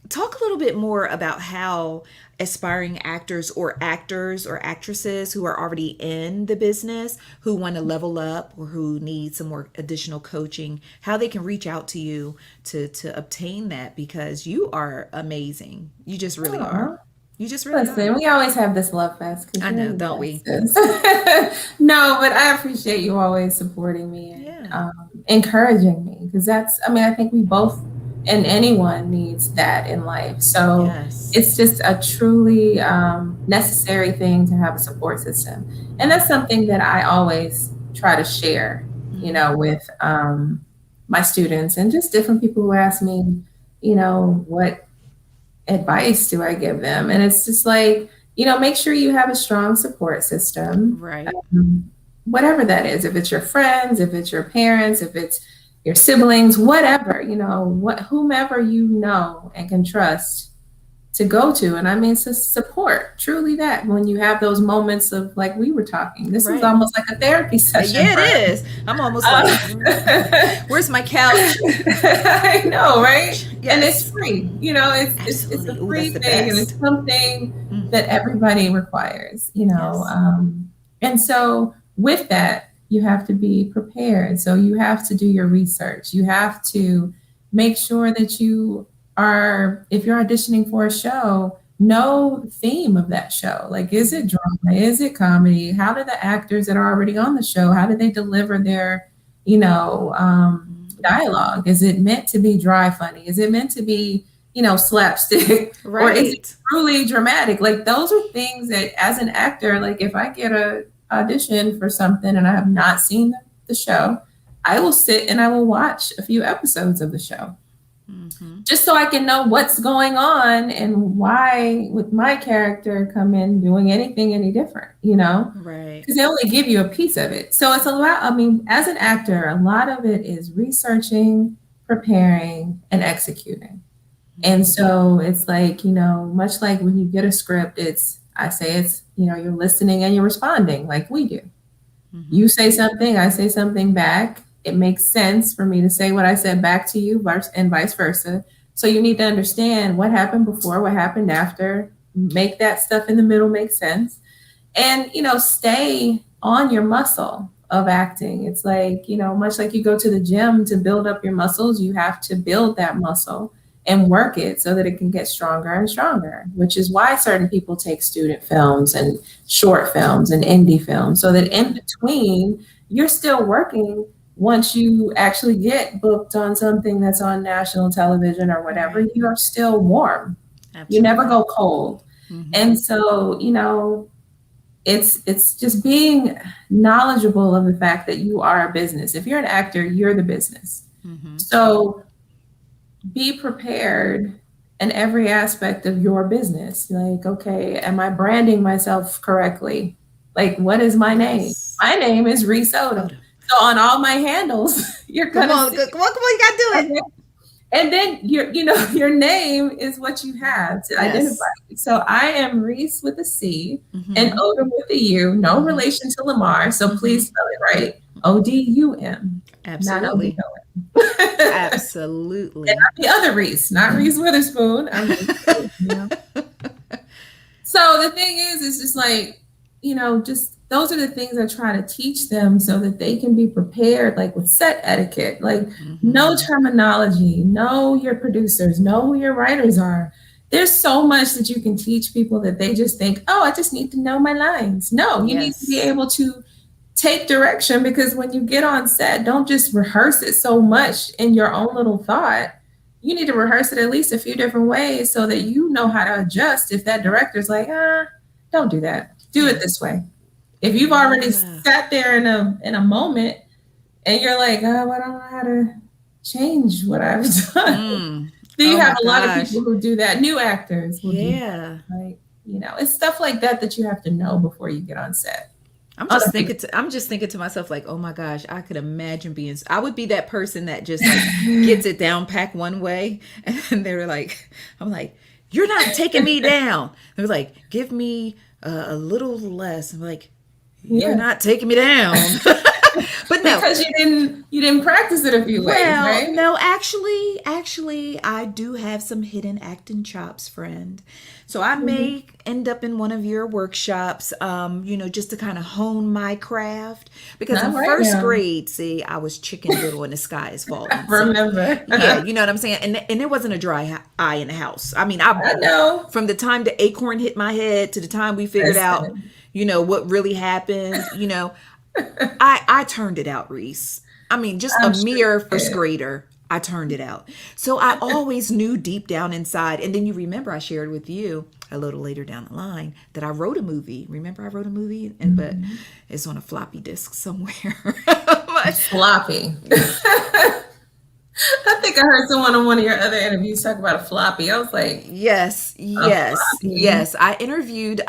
talk a little bit more about how aspiring actors or actresses who are already in the business, who want to level up or who need some more additional coaching, how they can reach out to you to obtain that, because you are amazing. You just really are. You just really Listen, we always have this love fest. I know, don't we? No, but I appreciate you always supporting me and encouraging me, because I think we both, and anyone needs that in life. So It's just a truly necessary thing to have a support system. And that's something that I always try to share, with my students and just different people who ask me, what advice do I give them? And it's just like, make sure you have a strong support system. Right. Whatever that is, if it's your friends, if it's your parents, if it's your siblings, whatever, whomever and can trust to go to. And I mean, to support, truly, that when you have those moments of, like we were talking, this is almost like a therapy session. Yeah, it is. I'm almost like, where's my couch? I know, right? Yes. And it's free, it's a free thing, and it's something that everybody requires, and so with that, you have to be prepared. So you have to do your research. You have to make sure that you are, if you're auditioning for a show, know the theme of that show. Like, is it drama? Is it comedy? How do the actors that are already on the show, how do they deliver their, dialogue? Is it meant to be dry funny? Is it meant to be, slapstick? Right. Or is it truly dramatic? Like, those are things that, as an actor, like if I get a audition for something and I have not seen the show, I will sit and I will watch a few episodes of the show, just so I can know what's going on and why would my character come in doing anything any different, Right. Because they only give you a piece of it. So it's a lot. I mean, as an actor, a lot of it is researching, preparing, and executing. And so it's like, much like when you get a script, you're listening and you're responding like we do. You say something, I say something back. It makes sense for me to say what I said back to you, and vice versa. So you need to understand what happened before, what happened after, make that stuff in the middle make sense. And, stay on your muscle of acting. It's like, much like you go to the gym to build up your muscles, you have to build that muscle and work it so that it can get stronger and stronger, which is why certain people take student films and short films and indie films, so that in between you're still working. Once you actually get booked on something that's on national television or whatever, you are still warm. Absolutely. You never go cold. And so, it's just being knowledgeable of the fact that you are a business. If you're an actor, you're the business. So be prepared in every aspect of your business. Like, okay, am I branding myself correctly? Like, what is my name? My name is Reece Odum. So on all my handles, you're gonna come on, you gotta do it. And then your name is what you have to identify. So I am Reece with a C and Odum with a U, no relation to Lamar. So please spell it right. Odum. Absolutely. Absolutely. And I'm the other Reece, not Reese Witherspoon. I'm So the thing is, it's just like, just those are the things I try to teach them so that they can be prepared, like with set etiquette, like know terminology, know your producers, know who your writers are, there's so much that you can teach people that they just think, oh, I just need to know my lines. No, you need to be able to take direction, because when you get on set, don't just rehearse it so much in your own little thought. You need to rehearse it at least a few different ways so that you know how to adjust if that director's like, don't do that. Do it this way. If you've already sat there in a moment and you're like, oh, I don't know how to change what I've done. So you have a lot of people who do that. New actors will do that. Like, it's stuff like that you have to know before you get on set. I'm just thinking to myself, like, oh my gosh, I could imagine I would be that person that just gets it down packed one way. And they're like, I'm like, you're not taking me down. They're like, give me a little less. I'm like, you're not taking me down. But no, because you didn't practice it a few ways, right? No, actually, I do have some hidden acting chops, friend. So I may end up in one of your workshops, just to kind of hone my craft. Because in first grade, see, I was Chicken Little and the sky is falling. Remember? Yeah, you know what I'm saying? And there wasn't a dry eye in the house. I mean, I know. From the time the acorn hit my head to the time we figured out, what really happened, I turned it out, Reece. I mean, just a mere first grader, I turned it out. So I always knew deep down inside. And then you remember I shared with you a little later down the line that I wrote a movie. Remember I wrote a movie? But it's on a floppy disk somewhere. Floppy. I think I heard someone on one of your other interviews talk about a floppy. I was like, yes. I interviewed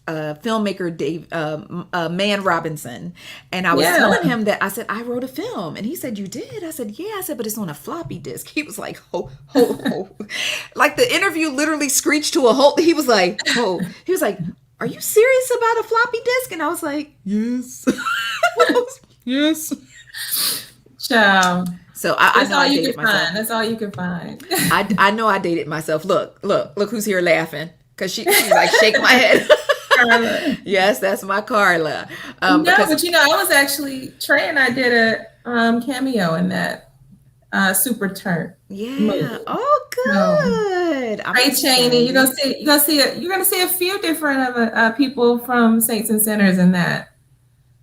filmmaker Dave Man Robinson, and I was telling him that I said I wrote a film, and he said, you did? I said, yeah. I said, but it's on a floppy disk. He was like, ho. Like the interview literally screeched to a halt. He was like, oh, he was like, are you serious about a floppy disk? And I was like, yes. Yes. Ciao. So I know all I you dated can myself. find. That's all you can find. I know I dated myself. Look who's here laughing, because she's like shaking my head. Carla. Yes, that's my Carla. But I was actually, Trey and I did a cameo in that Super Turn. Yeah. Movie. Oh, good. Trey Chaney. You're gonna see a few different people from Saints and Sinners in that.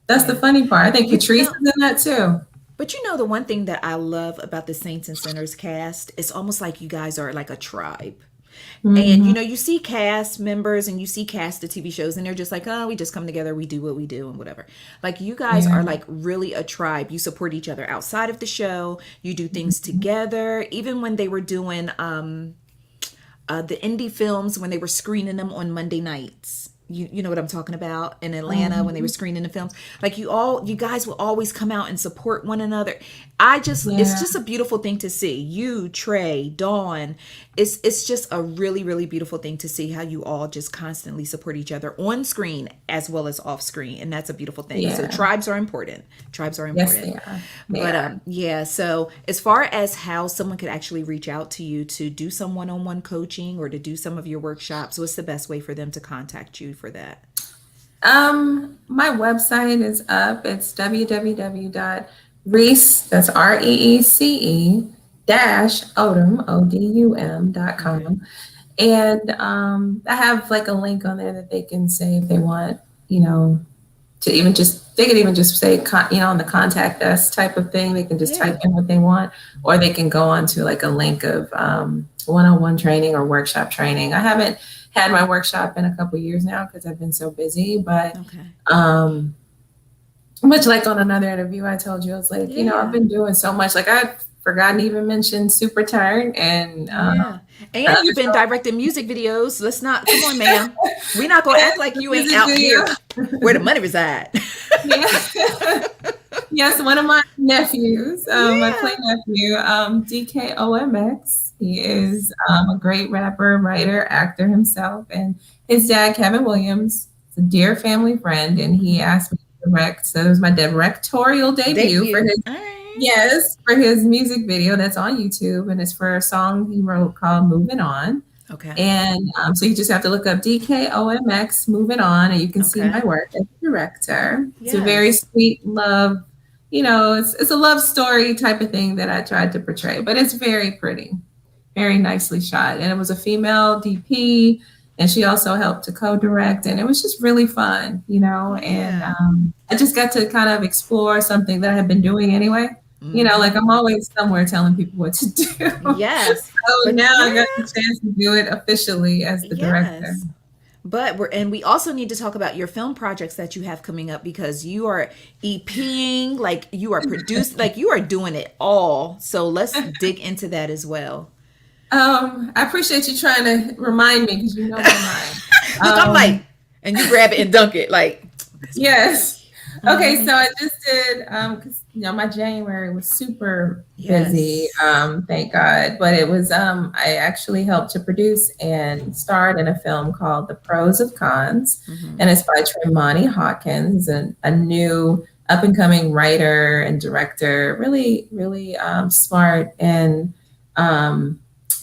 That's the funny part. I think Patrice is in that too. But the one thing that I love about the Saints and Sinners cast, it's almost like you guys are like a tribe. And, you see cast members and you see cast of TV shows and they're just like, oh, we just come together, we do what we do and whatever. Like you guys are like really a tribe. You support each other outside of the show. You do things together. Even when they were doing the indie films, when they were screening them on Monday nights. You know what I'm talking about in Atlanta when they were screening the films. Like you guys will always come out and support one another. It's just a beautiful thing to see. You, Trey, Dawn, it's just a really, really beautiful thing to see how you all just constantly support each other on screen as well as off screen. And that's a beautiful thing. Yeah. So tribes are important. Yes, they are. But so as far as how someone could actually reach out to you to do some one-on-one coaching or to do some of your workshops, what's the best way for them to contact you for that? My website is up. It's www.reece, that's REECE -Odum, ODUM.com. Okay. And I have like a link on there that they can say if they want, they could even just say, on the contact us type of thing, they can just type in what they want, or they can go on to like a link of one-on-one training or workshop training. I haven't had my workshop in a couple of years now because I've been so busy, but much like on another interview, I told you, I was like, I've been doing so much. Like I've forgotten to even mention Super Turn and you've been directing music videos. Come on, ma'am. We're not gonna act like you ain't out here where the money reside. Yes, one of my nephews, my play nephew, DKOMX. He is a great rapper, writer, actor himself, and his dad, Kevin Williams, is a dear family friend, and he asked me to direct. So it was my directorial debut. For his. Yes, for his music video that's on YouTube, and it's for a song he wrote called Moving On. Okay. And so you just have to look up DKOMX Moving On, and you can see my work as a director. Yes. It's a very sweet love, it's a love story type of thing that I tried to portray, but it's very pretty. very nicely shot. And it was a female DP, and she also helped to co-direct, and it was just really fun, and I just got to kind of explore something that I had been doing anyway. Like I'm always somewhere telling people what to do. Yes. So now I got the chance to do it officially as the director. But we also need to talk about your film projects that you have coming up, because you are EPing, like you are producing, like you are doing it all. So let's dig into that as well. I appreciate you trying to remind me, because my mind. Look, I'm like, and you grab it and dunk it, like. Yes. Okay, so I just did, because my January was super busy, thank God. But it was, I actually helped to produce and starred in a film called The Pros of Cons, and it's by Tremonti Hawkins, a new up and coming writer and director, really, really smart and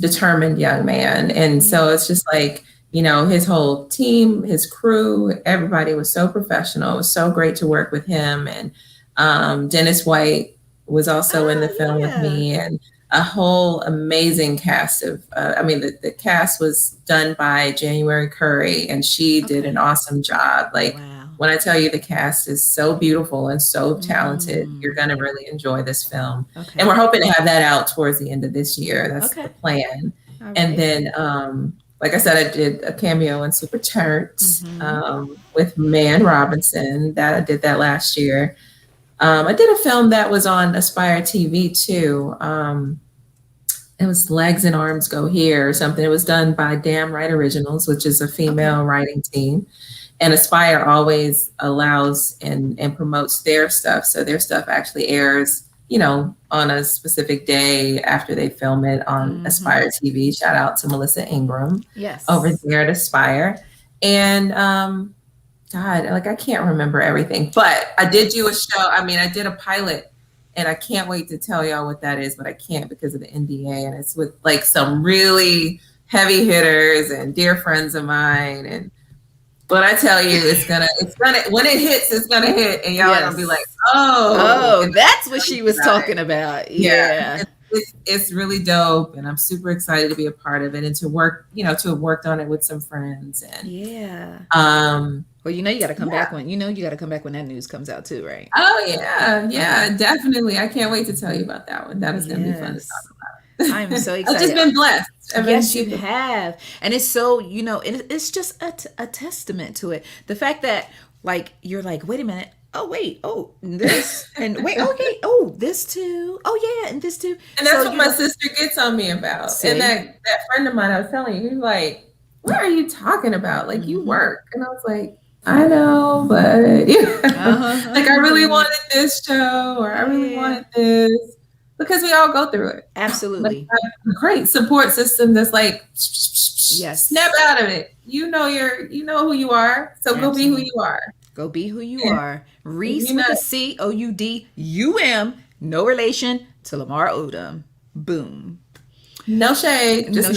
determined young man. And so it's just like, his whole team, his crew, everybody was so professional. It was so great to work with him. And Dennis White was also in the film with me, and a whole amazing cast of, the cast was done by January Curry, and she did an awesome job. Like, when I tell you the cast is so beautiful and so talented, you're going to really enjoy this film. And we're hoping to have that out towards the end of this year. That's the plan. And then, like I said, I did a cameo in Super Turks with Man Robinson. I did that last year. I did a film that was on Aspire TV too. It was Legs and Arms Go Here or something. It was done by Damn Right Originals, which is a female writing team. And Aspire always allows and promotes their stuff. So their stuff actually airs, on a specific day after they film it on Aspire TV. Shout out to Melissa Ingram over there at Aspire. And God, like I can't remember everything, but I did do a show. I did a pilot, and I can't wait to tell y'all what that is, but I can't because of the NDA. And it's with like some really heavy hitters and dear friends of mine. But I tell you, it's gonna, when it hits, it's gonna hit, and y'all are gonna be like, oh, that's what she was talking about. Yeah. It's really dope, and I'm super excited to be a part of it and to work, to have worked on it with some friends. And well, you got to come back when that news comes out too, right? Oh yeah, definitely. I can't wait to tell you about that one. That is gonna be fun to talk about. I'm so excited. I've just been blessed. Yes, you have. And it's so, it's just a testament to it. The fact that like, you're like, wait a minute. Oh, wait. Oh, this. And wait, okay. Oh, this too. Oh, yeah. And this too. And that's what my sister gets on me about. See? And that friend of mine, I was telling you, he's like, what are you talking about? Like, you work. And I was like, I know, but like, I really wanted this show, or I really wanted this. Because we all go through it. Absolutely. A great support system that's like, snap out of it. You know who you are. So go be who you are. Go be who you are. Reece with a COUDUM. No relation to Lamar Odom. Boom. No shade. Just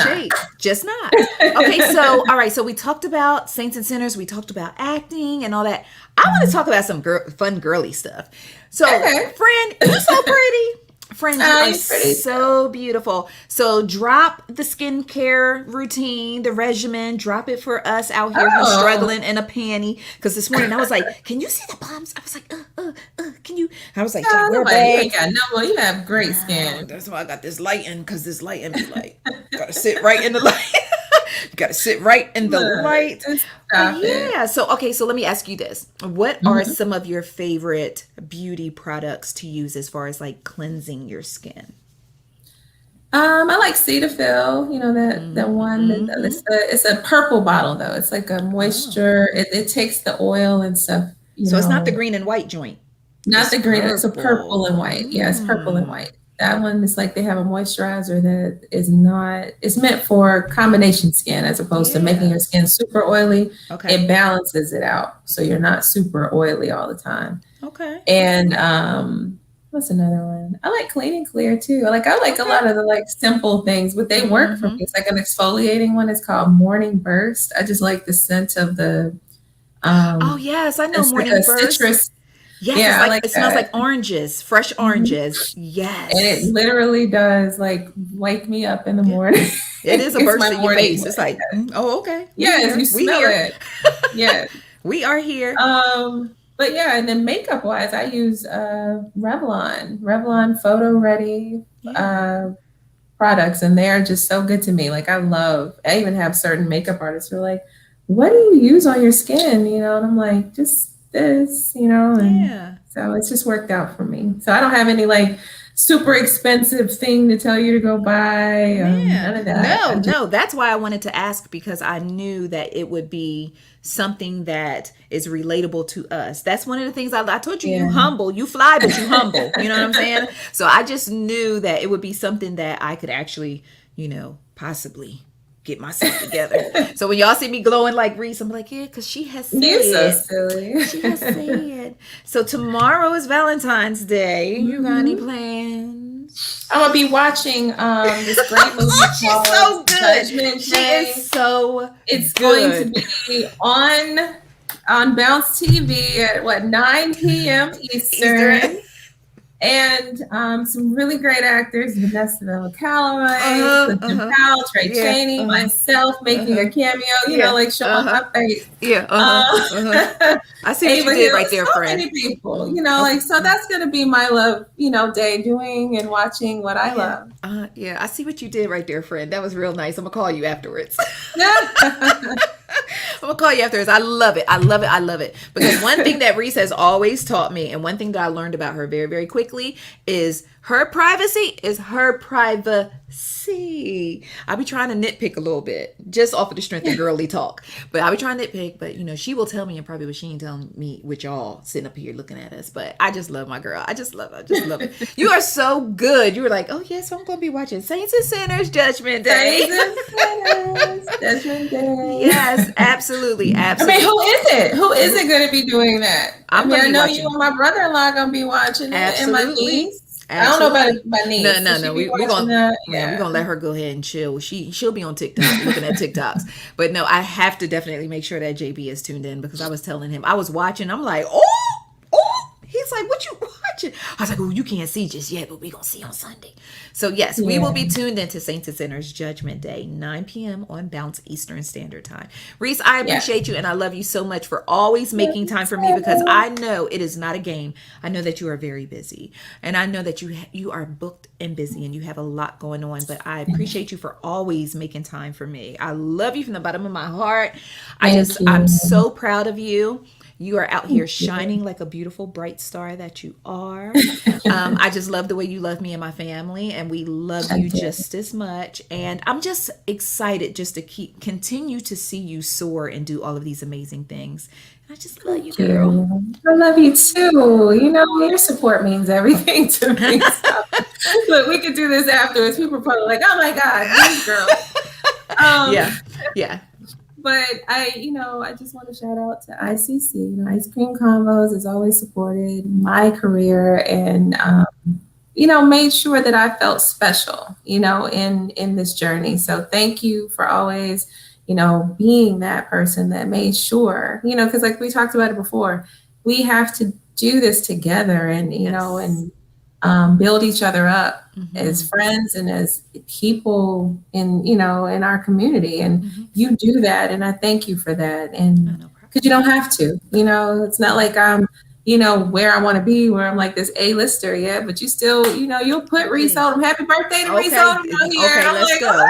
not. Okay, so all right. So we talked about Saints and Sinners. We talked about acting and all that. I want to talk about some fun girly stuff. So, friend, you're so pretty. Friend, you are so beautiful. So drop the skincare routine, the regimen. Drop it for us out here who's struggling in a panty. Because this morning I was like, "Can you see the bumps?" I was like, can you? I was like, you ain't got no more. You have great skin. That's why I got this lighting. Because this lighting be like, gotta sit right in the light. You gotta sit right in the light. Yeah. So let me ask you this. What are some of your favorite beauty products to use as far as like cleansing your skin? I like Cetaphil, that one. It's a purple bottle though. It's like a moisture. It takes the oil and stuff. So it's not the green and white joint. Not the green. It's a purple and white. Yeah, it's purple and white. That one is like they have a moisturizer that it's meant for combination skin as opposed to making your skin super oily. Okay. It balances it out. So you're not super oily all the time. Okay. And what's another one? I like Clean and Clear too. I like a lot of the like simple things, but they work for me. It's like an exfoliating one. It's called Morning Burst. I just like the scent of the oh yes, I know Morning Burst. Citrus. Yes, it's Yeah, I like like it smells like that. oranges, fresh Mhm. oranges. And it Yes. literally does like wake me up in the Yeah. morning. It is a It's burst my in your morning. face. It's like, oh, okay. We Yes, you here. We smell here. it. Yes. We are here. But yeah, and then makeup wise, I use Revlon Photo Ready Yeah. uh products, and they're just so good to me. Like I even have certain makeup artists who are like, what do you use on your skin? And I'm like, just this, and Yeah. so it's just worked out for me. So I don't have any like super expensive thing to tell you to go buy. Yeah. None of that. No, I just no. That's why I wanted to ask because I knew that it would be something that is relatable to us. That's one of the things I told you. You yeah. humble, you fly, but you humble. You know what I'm saying? So I just knew that it would be something that I could actually, possibly get myself together. So when y'all see me glowing like Reese, I'm like, yeah, because she has You're so said. silly. She has said. So tomorrow is Valentine's Day. You got any Mhm. plans? I'm gonna be watching this great movie She's called so good. Judgment She Day. is so It's going to good. be on Bounce TV at 9 p.m. Eastern. Eastern. And some really great actors: Vanessa Calloway, Clifton Powell, Trey Yeah. Chaney, myself making a cameo. Yeah. Like showing my face. Yeah. I see what you Ava did Hill, right there, so friend. many people. Okay. So that's gonna be my love, day doing and watching what I Yeah. love. Yeah. I see what you did right there, friend. That was real nice. I'm gonna call you afterwards. I'm gonna call you afterwards. I love it. I love it. I love it. Because one thing that Reese has always taught me, and one thing that I learned about her very, very quickly, is her privacy is her privacy. I be trying to nitpick a little bit, just off of the strength of girly talk. But I be trying to nitpick, but she will tell me in probably what she ain't telling me with y'all sitting up here looking at us. But I just love my girl. I just love her. I just love it. You are so good. You were like, oh yes, I'm gonna be watching Saints and Sinners Judgment Day. Saints and Sinners, Judgment Day. Yes, absolutely, absolutely. Who is it? Who is it going to be doing that? I'm gonna I be know watching. you and my brother-in-law going to be watching it, and my Absolutely. niece. I don't know about my niece. No. Will she be We're watching gonna that? we're gonna let her go ahead and chill. She'll be on TikTok looking at TikToks. But no, I have to definitely make sure that JB is tuned in because I was telling him I was watching. I'm like, oh. He's like, what you watching? I was like, oh, you can't see just yet, but we gonna see on Sunday. So yes, we will be tuned into Saints and Sinners Judgment Day, 9 p.m. on Bounce Eastern Standard Time. Reese, I appreciate you and I love you so much for always making time for me because I know it is not a game. I know that you are very busy and I know that you are booked and busy and you have a lot going on, but I appreciate you for always making time for me. I love you from the bottom of my heart. I'm so proud of you. You are out here shining like a beautiful, bright star that you are. I just love the way you love me and my family, and we love you just as much. And I'm just excited just to continue to see you soar and do all of these amazing things. And I just love you, girl. I love you too. Your support means everything to me. So, look, we could do this afterwards. People are probably like, "Oh my God, this girl." Yeah. But I just want to shout out to ICC. Ice Cream Convos has always supported my career and, made sure that I felt special, in this journey. So thank you for always, being that person that made sure, because like we talked about it before, we have to do this together and, and build each other up as friends and as people in our community, and you do that, and I thank you for that. And because you don't have to, it's not like I'm where I want to be, where I'm like this A-lister yet, but you still you'll put Reece Odum, happy birthday to Reece Odum out here. Okay, let's go.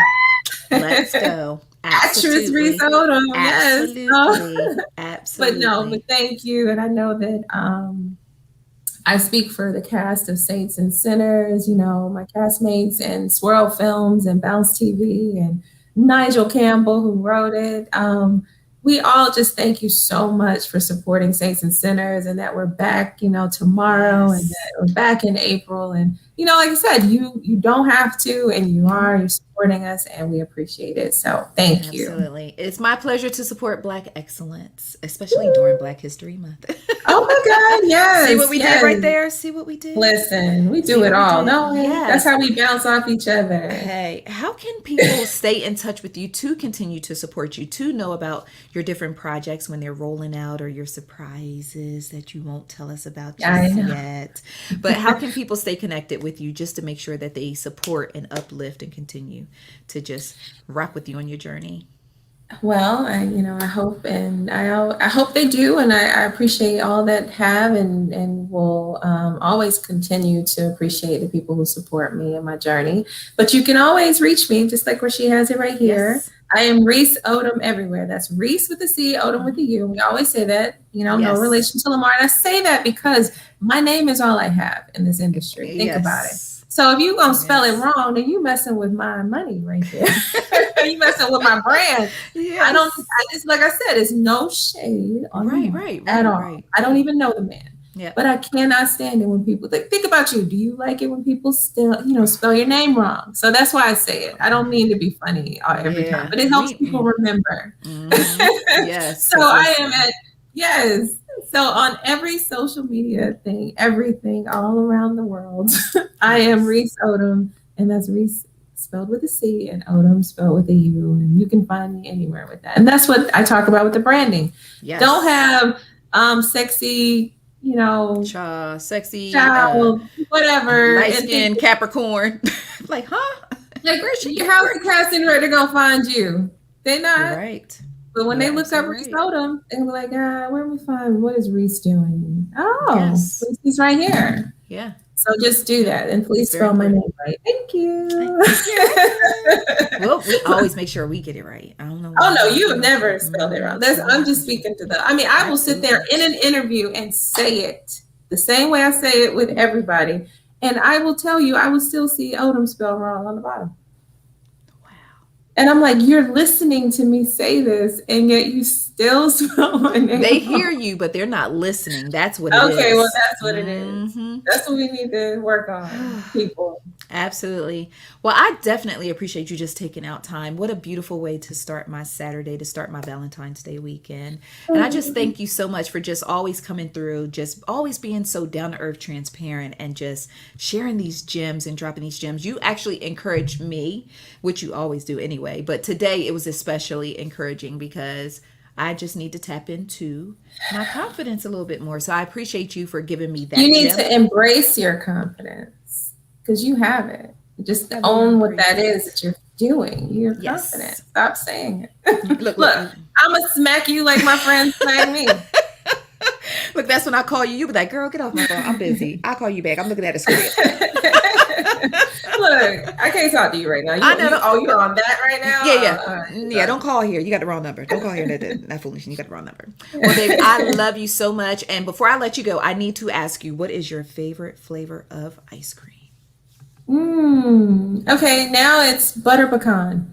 Let's go. Actress Reece Odum. Absolutely. Absolutely. But thank you, and I know that I speak for the cast of Saints and Sinners, my castmates and Swirl Films and Bounce TV and Nigel Campbell, who wrote it. We all just thank you so much for supporting Saints and Sinners, and that we're back, tomorrow, and that we're back in April. And, like I said, you don't have to, and you're supporting us, and we appreciate it. So thank you. Absolutely. It's my pleasure to support Black excellence, especially during Black History Month. Oh my God, yes. See what we did right there? See what we did? Listen, we do it all. No, that's how we bounce off each other. Hey, how can people stay in touch with you to continue to support you, to know about your different projects when they're rolling out, or your surprises that you won't tell us about just yet? But how can people stay connected with you just to make sure that they support and uplift and continue to just rock with you on your journey? Well, I hope, and I hope they do, and I appreciate all that have, and will always continue to appreciate the people who support me in my journey. But you can always reach me, just like where she has it right here. Yes. I am Reece Odum everywhere. That's Reece with a C, Odum with a U. We always say that, no relation to Lamar. And I say that because my name is all I have in this industry. Think about it. So if you gonna spell it wrong, then you messing with my money right there. You messing with my brand. Yes. I just, like I said, it's no shade on him at all. Right. I don't even know the man. Yeah. But I cannot stand it when people think about you. Do you like it when people still, spell your name wrong? So that's why I say it. I don't mean to be funny every time, but it helps people remember. Yes. So I am at So on every social media thing, everything all around the world, I am Reece Odum, and that's Reece spelled with a C and Odum spelled with a U, and you can find me anywhere with that. And that's what I talk about with the branding. Yes. Don't have sexy, sexy, whatever, light skin Capricorn. Like, huh? Like, how's the casting ready to go find you? They not right. But when they look up Reece Odum, they were like, where do we find, what is Reece doing? Oh, he's right here. Yeah. So just do that. And please spell my name right. Thank you. Well, we always make sure we get it right. I don't know. Oh, no, you have never spelled it wrong. I'm just speaking to I will sit there in an interview and say it the same way I say it with everybody. And I will tell you, I will still see Odum spelled wrong on the bottom. And I'm like, you're listening to me say this, and yet you still spell my name. They hear you, but they're not listening. That's what it is. Okay, well, that's what it is. That's what we need to work on, people. Absolutely. Well, I definitely appreciate you just taking out time. What a beautiful way to start my Saturday, to start my Valentine's Day weekend. And I just thank you so much for just always coming through, just always being so down to earth, transparent, and just sharing these gems and dropping these gems. You actually encouraged me, which you always do anyway. But today it was especially encouraging because I just need to tap into my confidence a little bit more. So I appreciate you for giving me that. You need to embrace your confidence. Because you have it. Just own what that is that you're doing. You're confident. Stop saying it. Look, I'm going to smack you like my friends smack me. Look, that's when I call you. You be like, girl, get off my phone. I'm busy. I'll call you back. I'm looking at a script. Look, I can't talk to you right now. You're on that right now? Yeah, don't call here. You got the wrong number. Don't call here. That foolish. You got the wrong number. Well, baby, I love you so much. And before I let you go, I need to ask you, what is your favorite flavor of ice cream? Okay, now it's butter pecan.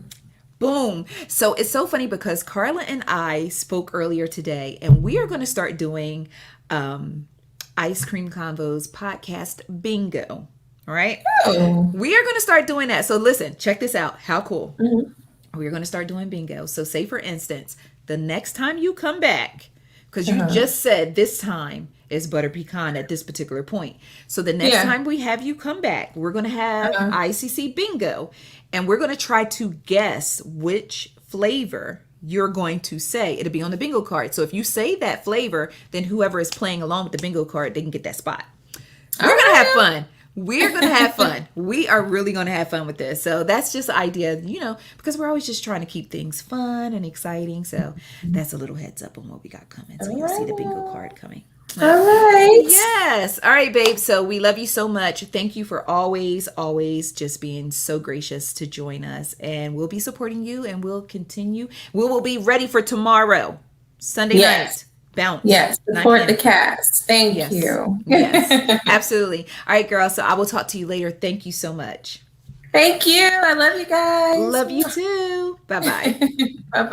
Boom. So it's so funny because Carla and I spoke earlier today, and we are going to start doing Ice Cream Convos Podcast bingo. All right. Oh. We are going to start doing that. So listen, check this out. How cool. We're going to start doing bingo. So say, for instance, the next time you come back, because you just said this time is butter pecan at this particular point. So the next time we have you come back, we're going to have ICC bingo, and we're going to try to guess which flavor you're going to say. It'll be on the bingo card. So if you say that flavor, then whoever is playing along with the bingo card, they can get that spot. We're going to have fun. We're going to have fun. We are really going to have fun with this. So that's just the idea, because we're always just trying to keep things fun and exciting. So that's a little heads up on what we got coming. So you'll see the bingo card coming. All right. Yes. All right, babe. So we love you so much. Thank you for always just being so gracious to join us. And we'll be supporting you, and we'll continue. We will be ready for tomorrow, Sunday night. Bounce. Yes, support the cast. Thank you. Yes, absolutely. All right, girl. So I will talk to you later. Thank you so much. Thank you. I love you guys. Love you too. Bye-bye. Bye-bye.